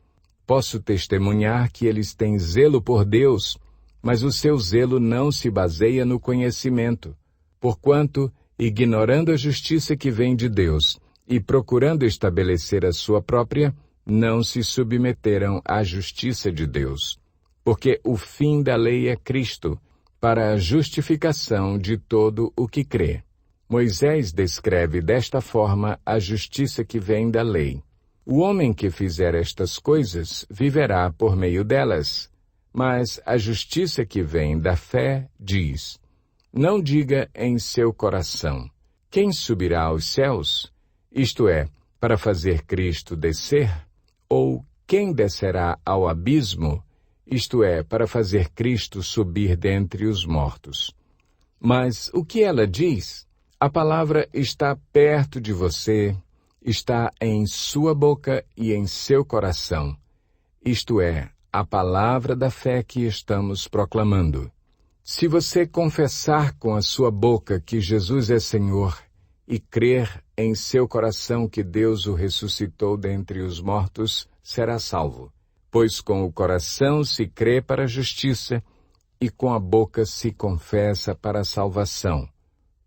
Posso testemunhar que eles têm zelo por Deus, mas o seu zelo não se baseia no conhecimento, porquanto, ignorando a justiça que vem de Deus e procurando estabelecer a sua própria, não se submeteram à justiça de Deus. Porque o fim da lei é Cristo, para a justificação de todo o que crê. Moisés descreve desta forma a justiça que vem da lei. O homem que fizer estas coisas viverá por meio delas. Mas a justiça que vem da fé diz: não diga em seu coração: quem subirá aos céus? Isto é, para fazer Cristo descer? Ou quem descerá ao abismo? Isto é, para fazer Cristo subir dentre os mortos. Mas o que ela diz? A palavra está perto de você, está em sua boca e em seu coração. Isto é, a palavra da fé que estamos proclamando. Se você confessar com a sua boca que Jesus é Senhor e crer em seu coração que Deus o ressuscitou dentre os mortos, será salvo. Pois com o coração se crê para a justiça e com a boca se confessa para a salvação.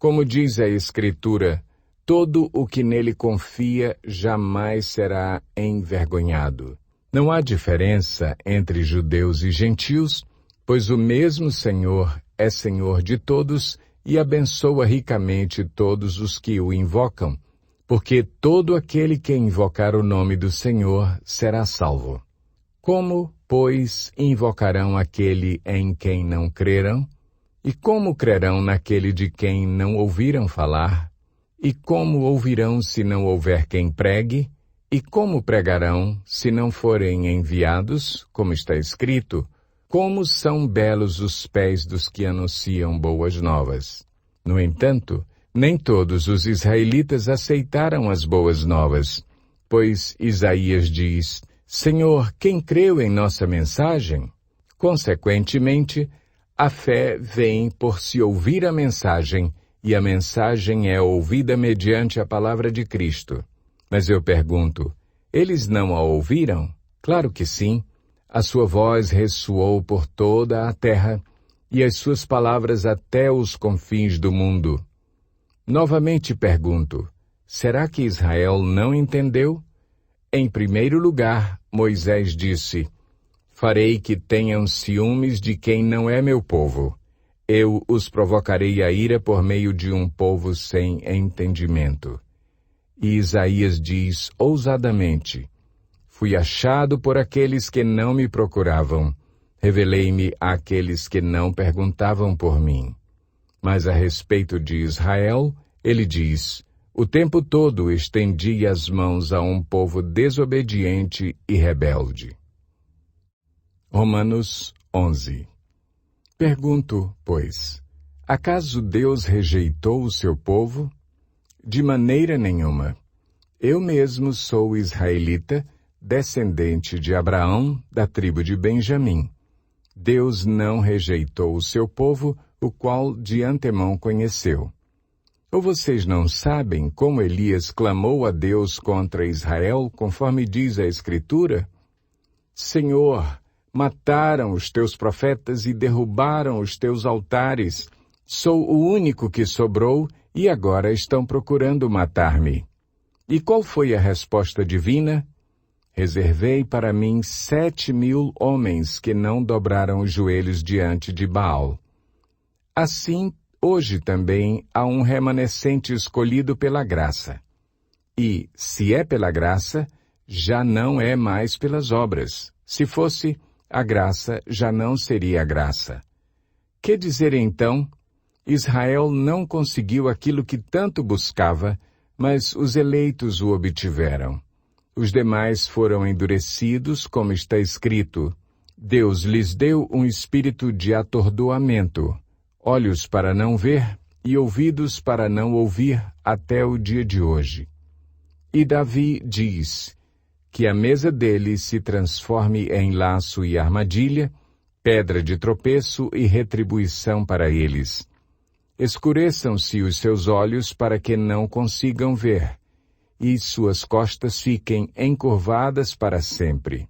Como diz a Escritura, todo o que nele confia jamais será envergonhado. Não há diferença entre judeus e gentios, pois o mesmo Senhor é Senhor de todos e abençoa ricamente todos os que o invocam, porque todo aquele que invocar o nome do Senhor será salvo. Como, pois, invocarão aquele em quem não creram? E como crerão naquele de quem não ouviram falar? E como ouvirão se não houver quem pregue? E como pregarão se não forem enviados, como está escrito? Como são belos os pés dos que anunciam boas novas. No entanto, nem todos os israelitas aceitaram as boas novas, pois Isaías diz: Senhor, quem creu em nossa mensagem? Consequentemente, a fé vem por se ouvir a mensagem, e a mensagem é ouvida mediante a palavra de Cristo. Mas eu pergunto, eles não a ouviram? Claro que sim. A sua voz ressoou por toda a terra, e as suas palavras até os confins do mundo. Novamente pergunto, será que Israel não entendeu? Em primeiro lugar, Moisés disse: farei que tenham ciúmes de quem não é meu povo. Eu os provocarei a ira por meio de um povo sem entendimento. E Isaías diz ousadamente: fui achado por aqueles que não me procuravam. Revelei-me àqueles que não perguntavam por mim. Mas a respeito de Israel, ele diz: o tempo todo estendi as mãos a um povo desobediente e rebelde. Romanos 11. Pergunto, pois, acaso Deus rejeitou o seu povo? De maneira nenhuma. Eu mesmo sou israelita, descendente de Abraão, da tribo de Benjamim. Deus não rejeitou o seu povo, o qual de antemão conheceu. Ou vocês não sabem como Elias clamou a Deus contra Israel, conforme diz a Escritura? Senhor, mataram os teus profetas e derrubaram os teus altares. Sou o único que sobrou e agora estão procurando matar-me. E qual foi a resposta divina? Reservei para mim 7.000 homens que não dobraram os joelhos diante de Baal. Assim, hoje também há um remanescente escolhido pela graça. E, se é pela graça, já não é mais pelas obras. Se fosse, a graça já não seria graça. Que dizer então? Israel não conseguiu aquilo que tanto buscava, mas os eleitos o obtiveram. Os demais foram endurecidos, como está escrito: Deus lhes deu um espírito de atordoamento, olhos para não ver e ouvidos para não ouvir até o dia de hoje. E Davi diz: que a mesa deles se transforme em laço e armadilha, pedra de tropeço e retribuição para eles. Escureçam-se os seus olhos para que não consigam ver, e suas costas fiquem encurvadas para sempre.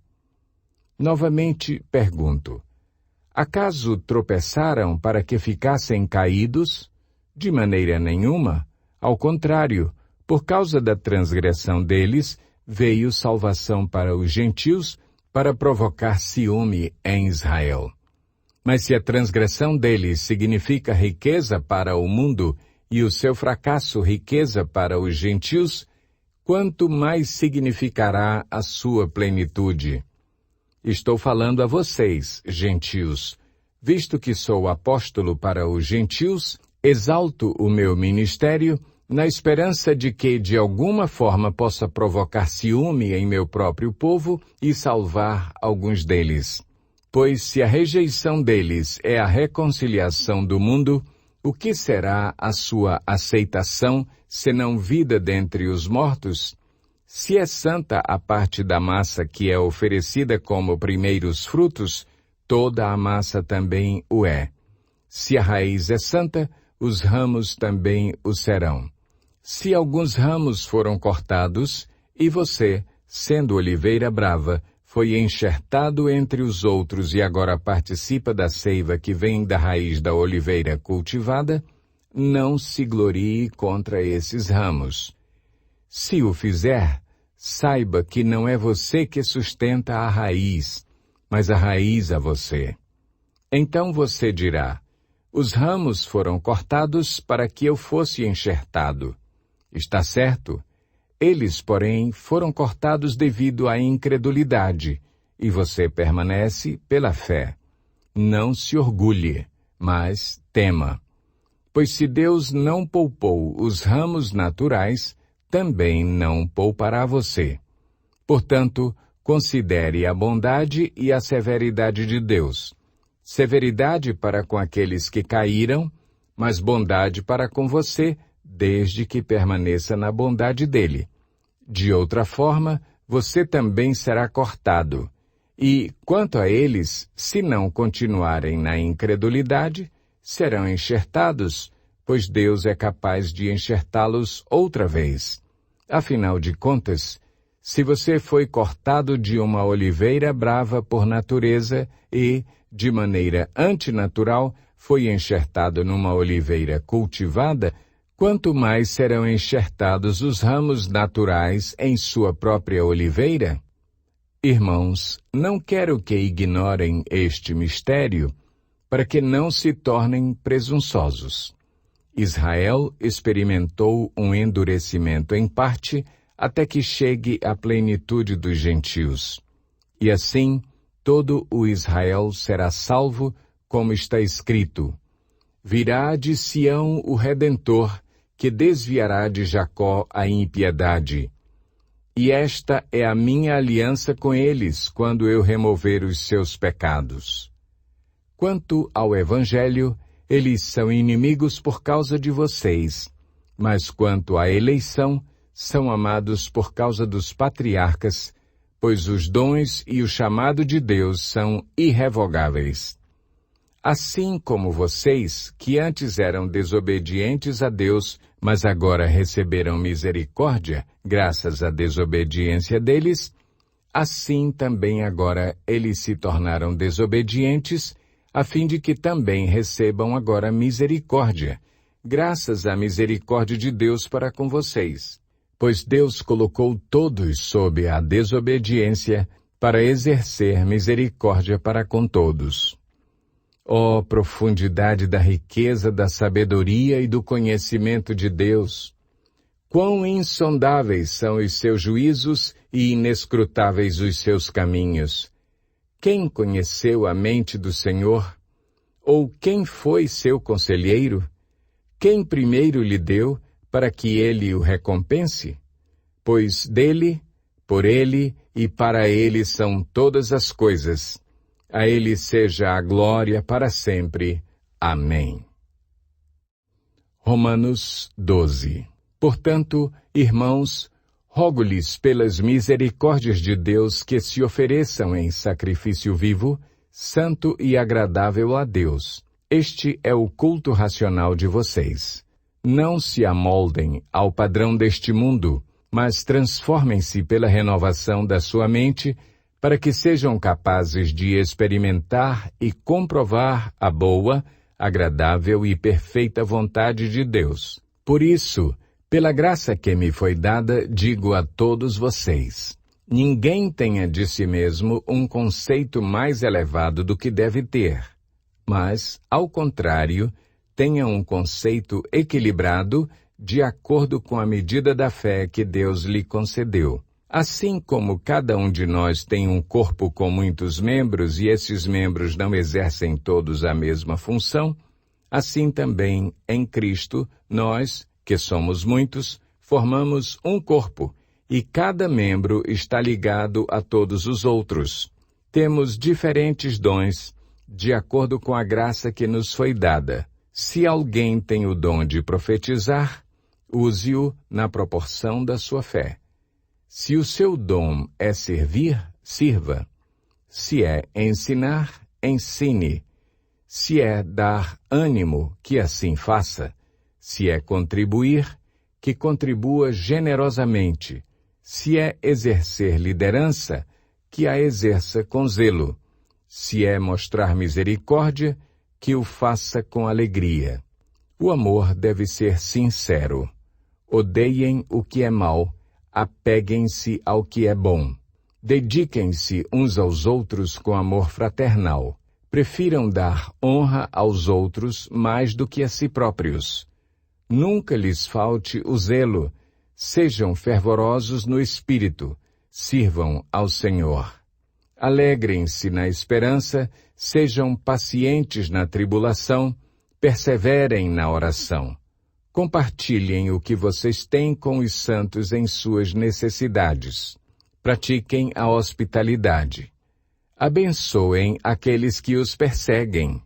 Novamente pergunto: acaso tropeçaram para que ficassem caídos? De maneira nenhuma. Ao contrário, por causa da transgressão deles, veio salvação para os gentios, para provocar ciúme em Israel. Mas se a transgressão deles significa riqueza para o mundo e o seu fracasso riqueza para os gentios, quanto mais significará a sua plenitude? Estou falando a vocês, gentios. Visto que sou apóstolo para os gentios, exalto o meu ministério na esperança de que, de alguma forma, possa provocar ciúme em meu próprio povo e salvar alguns deles. Pois se a rejeição deles é a reconciliação do mundo, o que será a sua aceitação, senão vida dentre os mortos? Se é santa a parte da massa que é oferecida como primeiros frutos, toda a massa também o é. Se a raiz é santa, os ramos também o serão. Se alguns ramos foram cortados, e você, sendo oliveira brava, foi enxertado entre os outros e agora participa da seiva que vem da raiz da oliveira cultivada, não se glorie contra esses ramos. Se o fizer, saiba que não é você que sustenta a raiz, mas a raiz a você. Então você dirá, os ramos foram cortados para que eu fosse enxertado. Está certo? Eles, porém, foram cortados devido à incredulidade, e você permanece pela fé. Não se orgulhe, mas tema. Pois se Deus não poupou os ramos naturais, também não poupará você. Portanto, considere a bondade e a severidade de Deus. Severidade para com aqueles que caíram, mas bondade para com você, desde que permaneça na bondade dele. De outra forma, você também será cortado. E, quanto a eles, se não continuarem na incredulidade, serão enxertados, pois Deus é capaz de enxertá-los outra vez. Afinal de contas, se você foi cortado de uma oliveira brava por natureza e, de maneira antinatural, foi enxertado numa oliveira cultivada, quanto mais serão enxertados os ramos naturais em sua própria oliveira? Irmãos, não quero que ignorem este mistério, para que não se tornem presunçosos. Israel experimentou um endurecimento em parte, até que chegue à plenitude dos gentios. E assim, todo o Israel será salvo, como está escrito: virá de Sião o Redentor, que desviará de Jacó a impiedade. E esta é a minha aliança com eles, quando eu remover os seus pecados. Quanto ao Evangelho, eles são inimigos por causa de vocês, mas quanto à eleição, são amados por causa dos patriarcas, pois os dons e o chamado de Deus são irrevogáveis. Assim como vocês, que antes eram desobedientes a Deus, mas agora receberam misericórdia, graças à desobediência deles, assim também agora eles se tornaram desobedientes, a fim de que também recebam agora misericórdia, graças à misericórdia de Deus para com vocês. Pois Deus colocou todos sob a desobediência para exercer misericórdia para com todos. Ó profundidade da riqueza da sabedoria e do conhecimento de Deus! Quão insondáveis são os seus juízos e inescrutáveis os seus caminhos! Quem conheceu a mente do Senhor? Ou quem foi seu conselheiro? Quem primeiro lhe deu, para que ele o recompense? Pois dele, por ele e para ele são todas as coisas. A ele seja a glória para sempre. Amém. Romanos 12. Portanto, irmãos, rogo-lhes pelas misericórdias de Deus que se ofereçam em sacrifício vivo, santo e agradável a Deus. Este é o culto racional de vocês. Não se amoldem ao padrão deste mundo, mas transformem-se pela renovação da sua mente, para que sejam capazes de experimentar e comprovar a boa, agradável e perfeita vontade de Deus. Por isso, pela graça que me foi dada, digo a todos vocês: ninguém tenha de si mesmo um conceito mais elevado do que deve ter. Mas, ao contrário, tenha um conceito equilibrado de acordo com a medida da fé que Deus lhe concedeu. Assim como cada um de nós tem um corpo com muitos membros e esses membros não exercem todos a mesma função, assim também, em Cristo, nós, que somos muitos, formamos um corpo, e cada membro está ligado a todos os outros. Temos diferentes dons, de acordo com a graça que nos foi dada. Se alguém tem o dom de profetizar, use-o na proporção da sua fé. Se o seu dom é servir, sirva. Se é ensinar, ensine. Se é dar ânimo, que assim faça. Se é contribuir, que contribua generosamente. Se é exercer liderança, que a exerça com zelo. Se é mostrar misericórdia, que o faça com alegria. O amor deve ser sincero. Odeiem o que é mau, apeguem-se ao que é bom. Dediquem-se uns aos outros com amor fraternal. Prefiram dar honra aos outros mais do que a si próprios. Nunca lhes falte o zelo. Sejam fervorosos no espírito. Sirvam ao Senhor. Alegrem-se na esperança, sejam pacientes na tribulação, perseverem na oração. Compartilhem o que vocês têm com os santos em suas necessidades. Pratiquem a hospitalidade. Abençoem aqueles que os perseguem.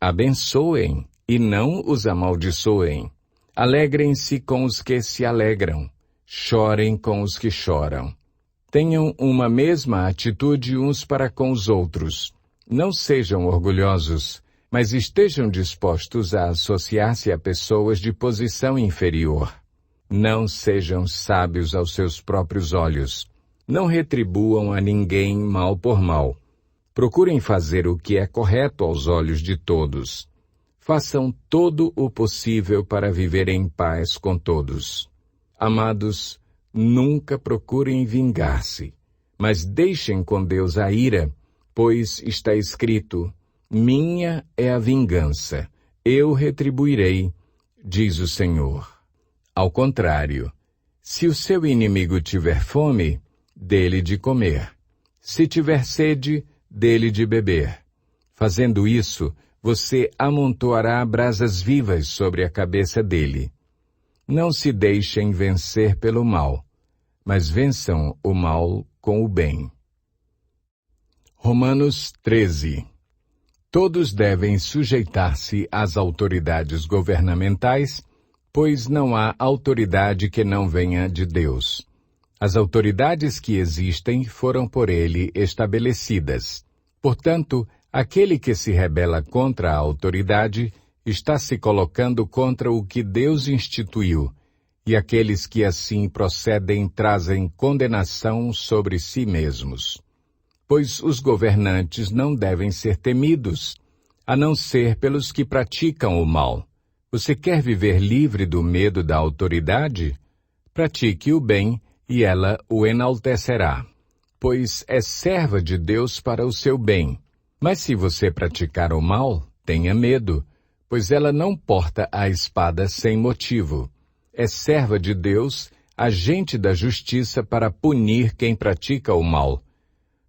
Abençoem e não os amaldiçoem. Alegrem-se com os que se alegram. Chorem com os que choram. Tenham uma mesma atitude uns para com os outros. Não sejam orgulhosos, mas estejam dispostos a associar-se a pessoas de posição inferior. Não sejam sábios aos seus próprios olhos. Não retribuam a ninguém mal por mal. Procurem fazer o que é correto aos olhos de todos. Façam todo o possível para viver em paz com todos. Amados, nunca procurem vingar-se, mas deixem com Deus a ira, pois está escrito: minha é a vingança, eu retribuirei, diz o Senhor. Ao contrário, se o seu inimigo tiver fome, dê-lhe de comer. Se tiver sede, dê-lhe de beber. Fazendo isso, você amontoará brasas vivas sobre a cabeça dele. Não se deixem vencer pelo mal, mas vençam o mal com o bem. Romanos 13. Todos devem sujeitar-se às autoridades governamentais, pois não há autoridade que não venha de Deus. As autoridades que existem foram por ele estabelecidas. Portanto, aquele que se rebela contra a autoridade está se colocando contra o que Deus instituiu, e aqueles que assim procedem trazem condenação sobre si mesmos. Pois os governantes não devem ser temidos, a não ser pelos que praticam o mal. Você quer viver livre do medo da autoridade? Pratique o bem, e ela o enaltecerá, pois é serva de Deus para o seu bem. Mas se você praticar o mal, tenha medo, pois ela não porta a espada sem motivo. É serva de Deus, agente da justiça para punir quem pratica o mal.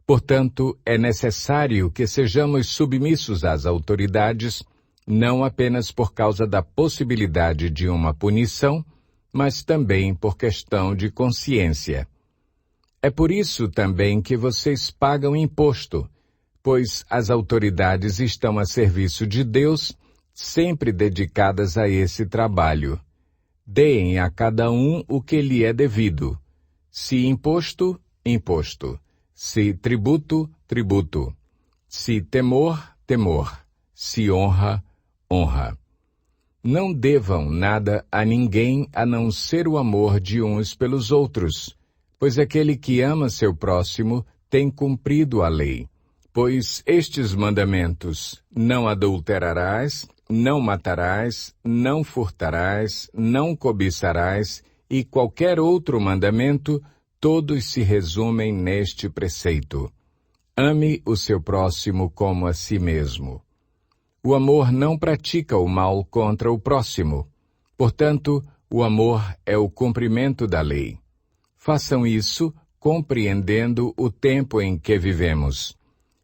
Portanto, é necessário que sejamos submissos às autoridades, não apenas por causa da possibilidade de uma punição, mas também por questão de consciência. É por isso também que vocês pagam imposto, pois as autoridades estão a serviço de Deus, sempre dedicadas a esse trabalho. Deem a cada um o que lhe é devido. Se imposto, imposto. Se tributo, tributo. Se temor, temor. Se honra, honra. Não devam nada a ninguém a não ser o amor de uns pelos outros, pois aquele que ama seu próximo tem cumprido a lei. Pois estes mandamentos: não adulterarás, não matarás, não furtarás, não cobiçarás, e qualquer outro mandamento, todos se resumem neste preceito: ame o seu próximo como a si mesmo. o amor não pratica o mal contra o próximo. Portanto, o amor é o cumprimento da lei. Façam isso compreendendo o tempo em que vivemos.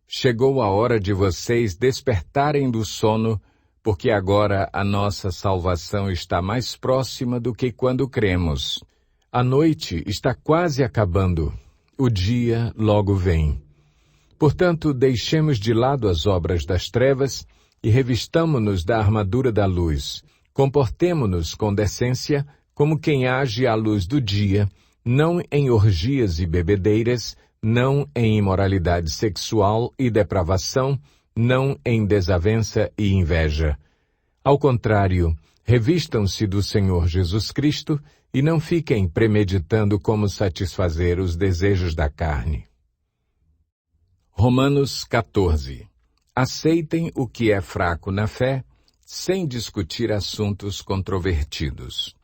Chegou a hora de vocês despertarem do sono, porque agora a nossa salvação está mais próxima do que quando cremos. A noite está quase acabando. O dia logo vem. Portanto, deixemos de lado as obras das trevas e revistamo-nos da armadura da luz. Comportemo-nos com decência, como quem age à luz do dia, não em orgias e bebedeiras, não em imoralidade sexual e depravação, não em desavença e inveja. Ao contrário, revistam-se do Senhor Jesus Cristo e não fiquem premeditando como satisfazer os desejos da carne. Romanos 14. Aceitem o que é fraco na fé, sem discutir assuntos controvertidos.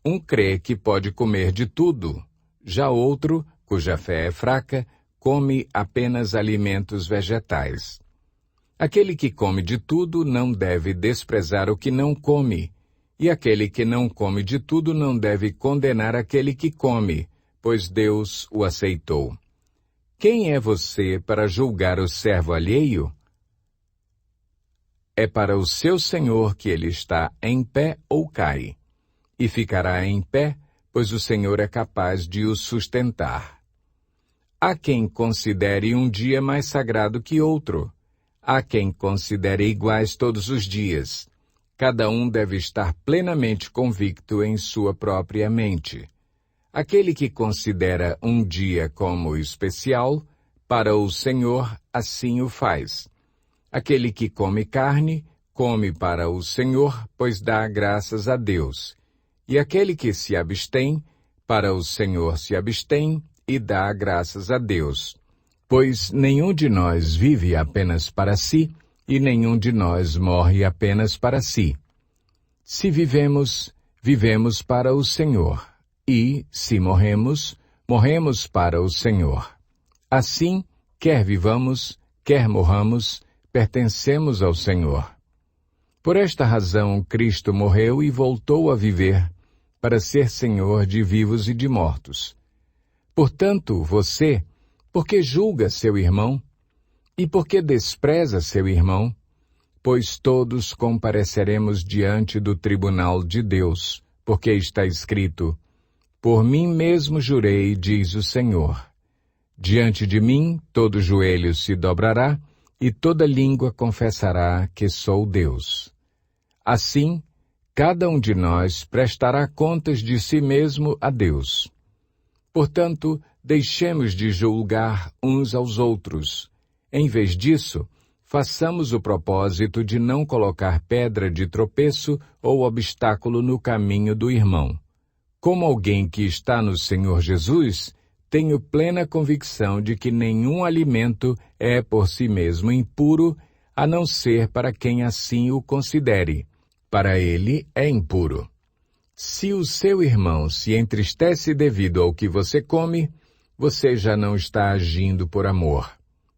Um crê que pode comer de tudo, já outro, cuja fé é fraca, come apenas alimentos vegetais. Aquele que come de tudo não deve desprezar o que não come, e aquele que não come de tudo não deve condenar aquele que come, pois Deus o aceitou. Quem é você para julgar o servo alheio? É para o seu Senhor que ele está em pé ou cai, e ficará em pé, pois o Senhor é capaz de o sustentar. Há quem considere um dia mais sagrado que outro. Há quem considere iguais todos os dias. Cada um deve estar plenamente convicto em sua própria mente. Aquele que considera um dia como especial, para o Senhor assim o faz. Aquele que come carne, come para o Senhor, pois dá graças a Deus. E aquele que se abstém, para o Senhor se abstém e dá graças a Deus. Pois nenhum de nós vive apenas para si, e nenhum de nós morre apenas para si. Se vivemos, vivemos para o Senhor, e, se morremos, morremos para o Senhor. Assim, quer vivamos, quer morramos, pertencemos ao Senhor. Por esta razão, Cristo morreu e voltou a viver, para ser Senhor de vivos e de mortos. Portanto, você, por que julga seu irmão? E por que despreza seu irmão? Pois todos compareceremos diante do tribunal de Deus, porque está escrito: por mim mesmo jurei, diz o Senhor. Diante de mim todo joelho se dobrará, e toda língua confessará que sou Deus. Assim, cada um de nós prestará contas de si mesmo a Deus. Portanto, deixemos de julgar uns aos outros. Em vez disso, façamos o propósito de não colocar pedra de tropeço ou obstáculo no caminho do irmão. Como alguém que está no Senhor Jesus, tenho plena convicção de que nenhum alimento é por si mesmo impuro, a não ser para quem assim o considere. Para ele é impuro. Se o seu irmão se entristece devido ao que você come, você já não está agindo por amor.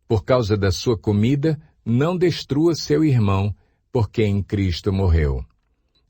Por causa da sua comida, não destrua seu irmão, por quem Cristo morreu.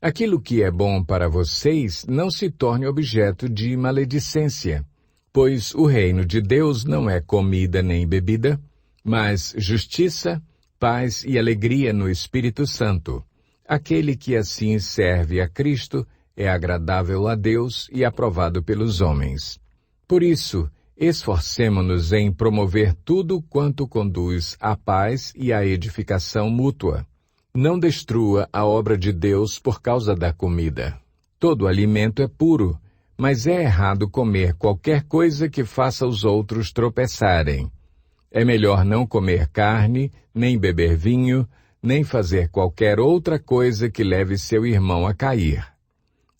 Aquilo que é bom para vocês não se torne objeto de maledicência, pois o reino de Deus não é comida nem bebida, mas justiça, paz e alegria no Espírito Santo. Aquele que assim serve a Cristo é agradável a Deus e aprovado pelos homens. Por isso, esforcemo-nos em promover tudo quanto conduz à paz e à edificação mútua. Não destrua a obra de Deus por causa da comida. Todo alimento é puro, mas é errado comer qualquer coisa que faça os outros tropeçarem. É melhor não comer carne, nem beber vinho, nem fazer qualquer outra coisa que leve seu irmão a cair.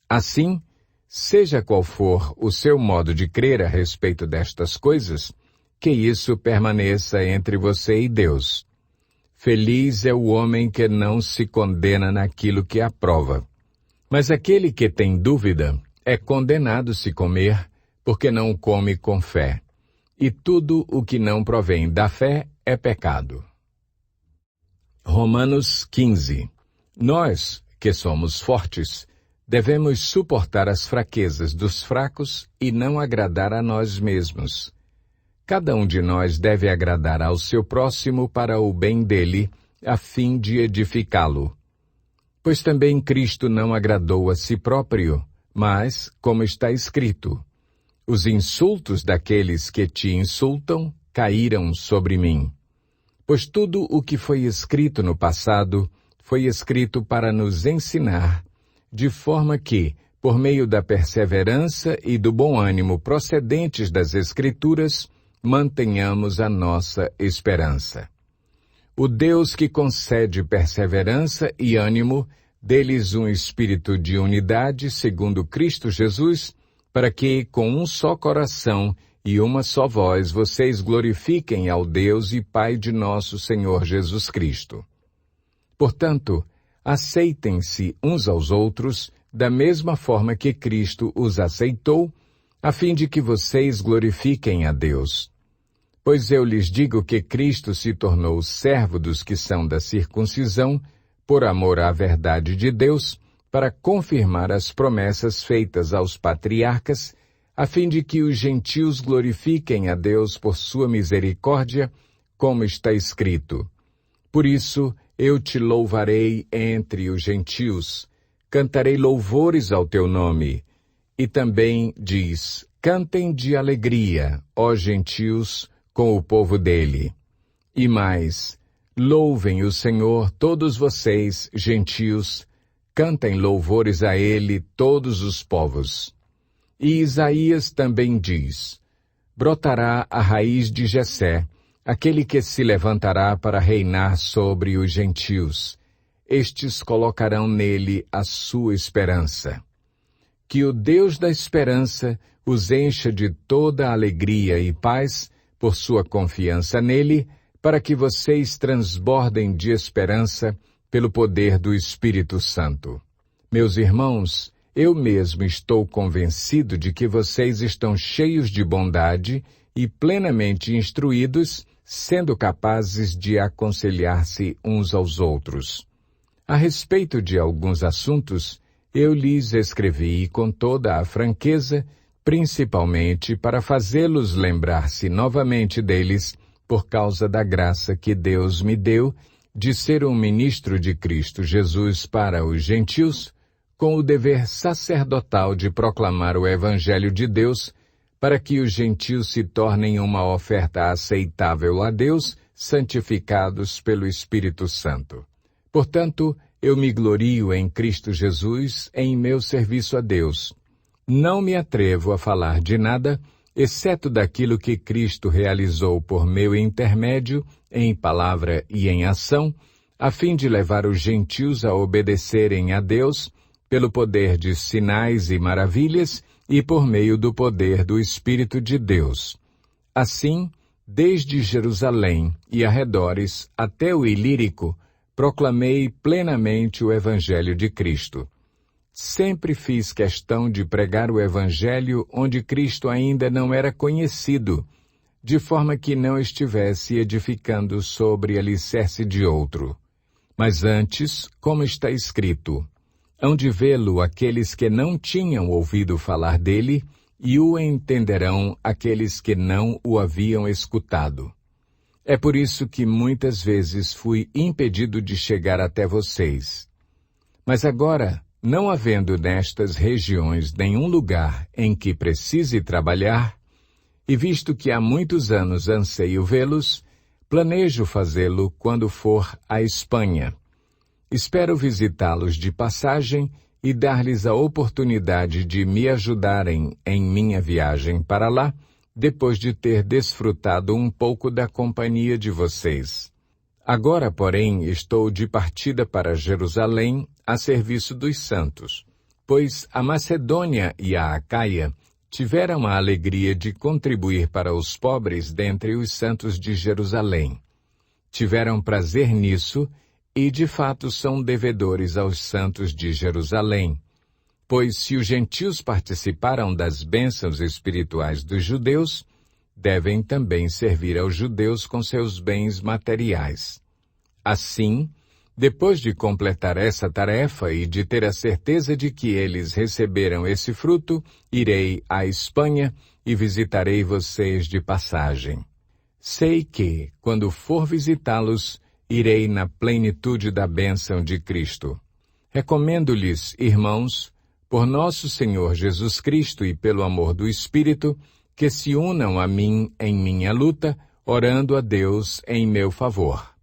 Assim, seja qual for o seu modo de crer a respeito destas coisas, que isso permaneça entre você e Deus. Feliz é o homem que não se condena naquilo que aprova. Mas aquele que tem dúvida é condenado se comer, porque não come com fé. E tudo o que não provém da fé é pecado. Romanos 15. Nós, que somos fortes, devemos suportar as fraquezas dos fracos e não agradar a nós mesmos. Cada um de nós deve agradar ao seu próximo para o bem dele, a fim de edificá-lo. Pois também Cristo não agradou a si próprio, mas, como está escrito, os insultos daqueles que te insultam caíram sobre mim. Pois tudo o que foi escrito no passado foi escrito para nos ensinar, de forma que, por meio da perseverança e do bom ânimo procedentes das Escrituras, mantenhamos a nossa esperança. O Deus que concede perseverança e ânimo, dê-lhes um espírito de unidade segundo Cristo Jesus, para que, com um só coração e uma só voz, vocês glorifiquem ao Deus e Pai de nosso Senhor Jesus Cristo. Portanto, aceitem-se uns aos outros da mesma forma que Cristo os aceitou, a fim de que vocês glorifiquem a Deus. Pois eu lhes digo que Cristo se tornou servo dos que são da circuncisão, por amor à verdade de Deus, para confirmar as promessas feitas aos patriarcas, a fim de que os gentios glorifiquem a Deus por sua misericórdia, como está escrito. Por isso, eu te louvarei entre os gentios, cantarei louvores ao teu nome. E também diz, cantem de alegria, ó gentios, com o povo dele. E mais, louvem o Senhor todos vocês, gentios, cantem louvores a ele todos os povos. E Isaías também diz, brotará a raiz de Jessé, aquele que se levantará para reinar sobre os gentios. Estes colocarão nele a sua esperança. Que o Deus da esperança os encha de toda alegria e paz por sua confiança nele, para que vocês transbordem de esperança pelo poder do Espírito Santo. Meus irmãos, eu mesmo estou convencido de que vocês estão cheios de bondade e plenamente instruídos, sendo capazes de aconselhar-se uns aos outros. A respeito de alguns assuntos, eu lhes escrevi com toda a franqueza, principalmente para fazê-los lembrar-se novamente deles, por causa da graça que Deus me deu de ser um ministro de Cristo Jesus para os gentios, com o dever sacerdotal de proclamar o Evangelho de Deus, para que os gentios se tornem uma oferta aceitável a Deus, santificados pelo Espírito Santo. Portanto, eu me glorio em Cristo Jesus em meu serviço a Deus. Não me atrevo a falar de nada, exceto daquilo que Cristo realizou por meu intermédio, em palavra e em ação, a fim de levar os gentios a obedecerem a Deus, pelo poder de sinais e maravilhas e por meio do poder do Espírito de Deus. Assim, desde Jerusalém e arredores até o Ilírico, proclamei plenamente o Evangelho de Cristo. Sempre fiz questão de pregar o Evangelho onde Cristo ainda não era conhecido, de forma que não estivesse edificando sobre alicerce de outro. Mas antes, como está escrito, hão de vê-lo aqueles que não tinham ouvido falar dele, e o entenderão aqueles que não o haviam escutado. É por isso que muitas vezes fui impedido de chegar até vocês. Mas agora, não havendo nestas regiões nenhum lugar em que precise trabalhar, e visto que há muitos anos anseio vê-los, planejo fazê-lo quando for à Espanha. Espero visitá-los de passagem e dar-lhes a oportunidade de me ajudarem em minha viagem para lá, depois de ter desfrutado um pouco da companhia de vocês. Agora, porém, estou de partida para Jerusalém a serviço dos santos, pois a Macedônia e a Acaia tiveram a alegria de contribuir para os pobres dentre os santos de Jerusalém. Tiveram prazer nisso e, de fato, são devedores aos santos de Jerusalém. Pois se os gentios participaram das bênçãos espirituais dos judeus, devem também servir aos judeus com seus bens materiais. Assim, Depois de completar essa tarefa e de ter a certeza de que eles receberam esse fruto, irei à Espanha e visitarei vocês de passagem. Sei que, quando for visitá-los, irei na plenitude da bênção de Cristo. Recomendo-lhes, irmãos, por nosso Senhor Jesus Cristo e pelo amor do Espírito, que se unam a mim em minha luta, orando a Deus em meu favor.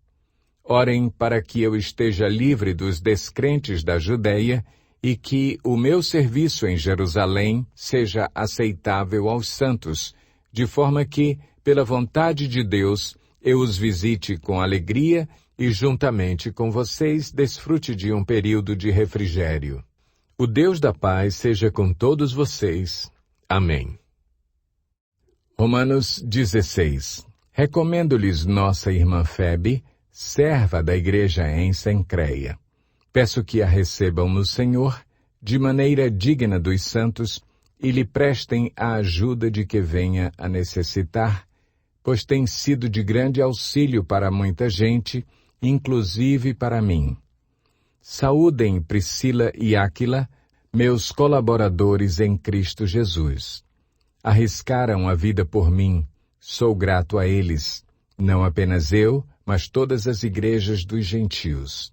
Orem para que eu esteja livre dos descrentes da Judeia e que o meu serviço em Jerusalém seja aceitável aos santos, de forma que, pela vontade de Deus, eu os visite com alegria e, juntamente com vocês, desfrute de um período de refrigério. O Deus da paz seja com todos vocês. Amém. Romanos 16. Recomendo-lhes nossa irmã Febe, serva da igreja em Cencreia. Peço que a recebam no Senhor, de maneira digna dos santos, e lhe prestem a ajuda de que venha a necessitar, pois tem sido de grande auxílio para muita gente, inclusive para mim. Saúdem Priscila e Áquila, meus colaboradores em Cristo Jesus. Arriscaram a vida por mim, sou grato a eles, não apenas eu, mas todas as igrejas dos gentios.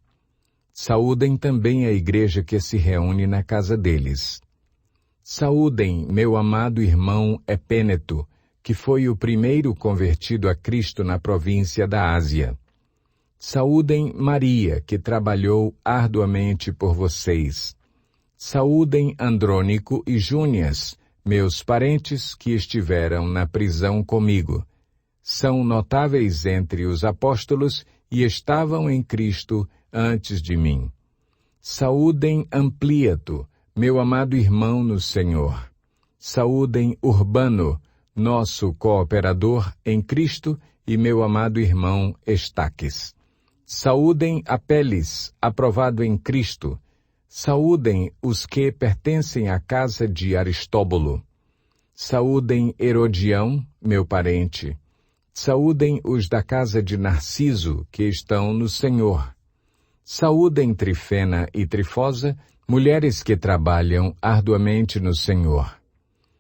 Saúdem também a igreja que se reúne na casa deles. Saúdem meu amado irmão Epêneto, que foi o primeiro convertido a Cristo na província da Ásia. Saúdem Maria, que trabalhou arduamente por vocês. Saúdem Andrônico e Júnias, meus parentes que estiveram na prisão comigo. São notáveis entre os apóstolos e estavam em Cristo antes de mim. Saúdem Ampliato, meu amado irmão no Senhor. Saúdem Urbano, nosso cooperador em Cristo, e meu amado irmão Estaques. Saúdem Apeles, aprovado em Cristo. Saúdem os que pertencem à casa de Aristóbulo. Saúdem Herodião, meu parente. Saúdem os da casa de Narciso, que estão no Senhor. Saúdem Trifena e Trifosa, mulheres que trabalham arduamente no Senhor.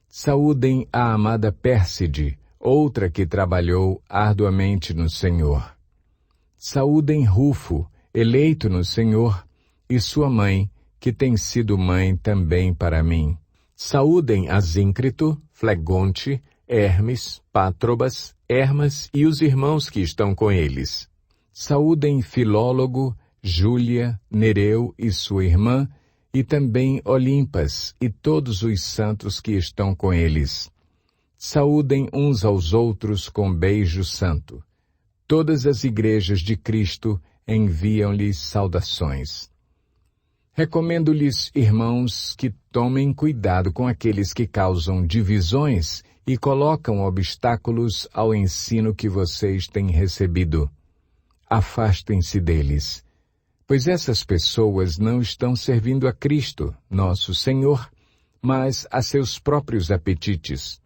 Saúdem a amada Pérside, outra que trabalhou arduamente no Senhor. Saúdem Rufo, eleito no Senhor, e sua mãe, que tem sido mãe também para mim. Saúdem Asíncrito, Flegonte, Hermes, Pátrobas, Hermas e os irmãos que estão com eles. Saúdem Filólogo, Júlia, Nereu e sua irmã, e também Olimpas e todos os santos que estão com eles. Saúdem uns aos outros com beijo santo. Todas as igrejas de Cristo enviam-lhes saudações. Recomendo-lhes, irmãos, que tomem cuidado com aqueles que causam divisões e colocam obstáculos ao ensino que vocês têm recebido. Afastem-se deles, pois essas pessoas não estão servindo a Cristo, nosso Senhor, mas a seus próprios apetites.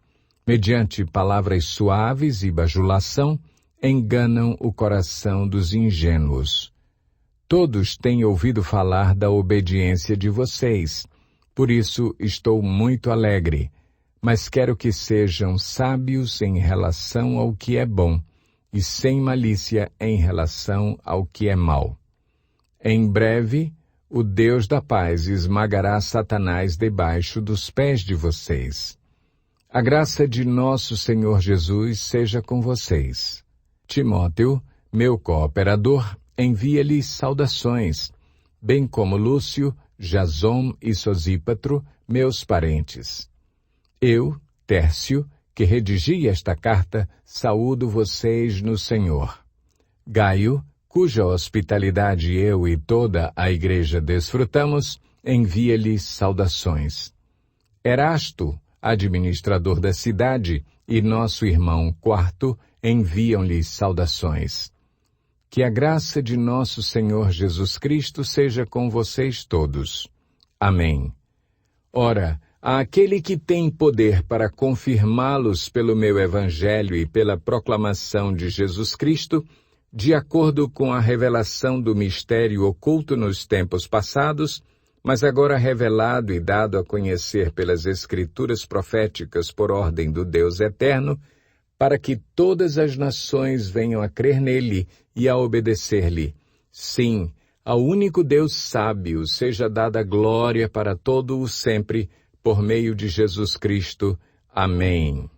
Mediante palavras suaves e bajulação, enganam o coração dos ingênuos. Todos têm ouvido falar da obediência de vocês, por isso estou muito alegre, mas quero que sejam sábios em relação ao que é bom e sem malícia em relação ao que é mau. Em breve, o Deus da paz esmagará Satanás debaixo dos pés de vocês. A graça de nosso Senhor Jesus seja com vocês. Timóteo, meu cooperador, envia-lhes saudações, bem como Lúcio, Jason e Sosípatro, meus parentes. Eu, Tércio, que redigi esta carta, saúdo vocês no Senhor. Gaio, cuja hospitalidade eu e toda a igreja desfrutamos, envia-lhes saudações. Erasto, administrador da cidade, e nosso irmão Quarto, enviam-lhes saudações. Que a graça de nosso Senhor Jesus Cristo seja com vocês todos. Amém. Ora, àquele que tem poder para confirmá-los pelo meu evangelho e pela proclamação de Jesus Cristo, de acordo com a revelação do mistério oculto nos tempos passados, mas agora revelado e dado a conhecer pelas Escrituras proféticas por ordem do Deus eterno, para que todas as nações venham a crer nele e a obedecer-lhe. Sim, ao único Deus sábio seja dada glória para todo o sempre, por meio de Jesus Cristo. Amém.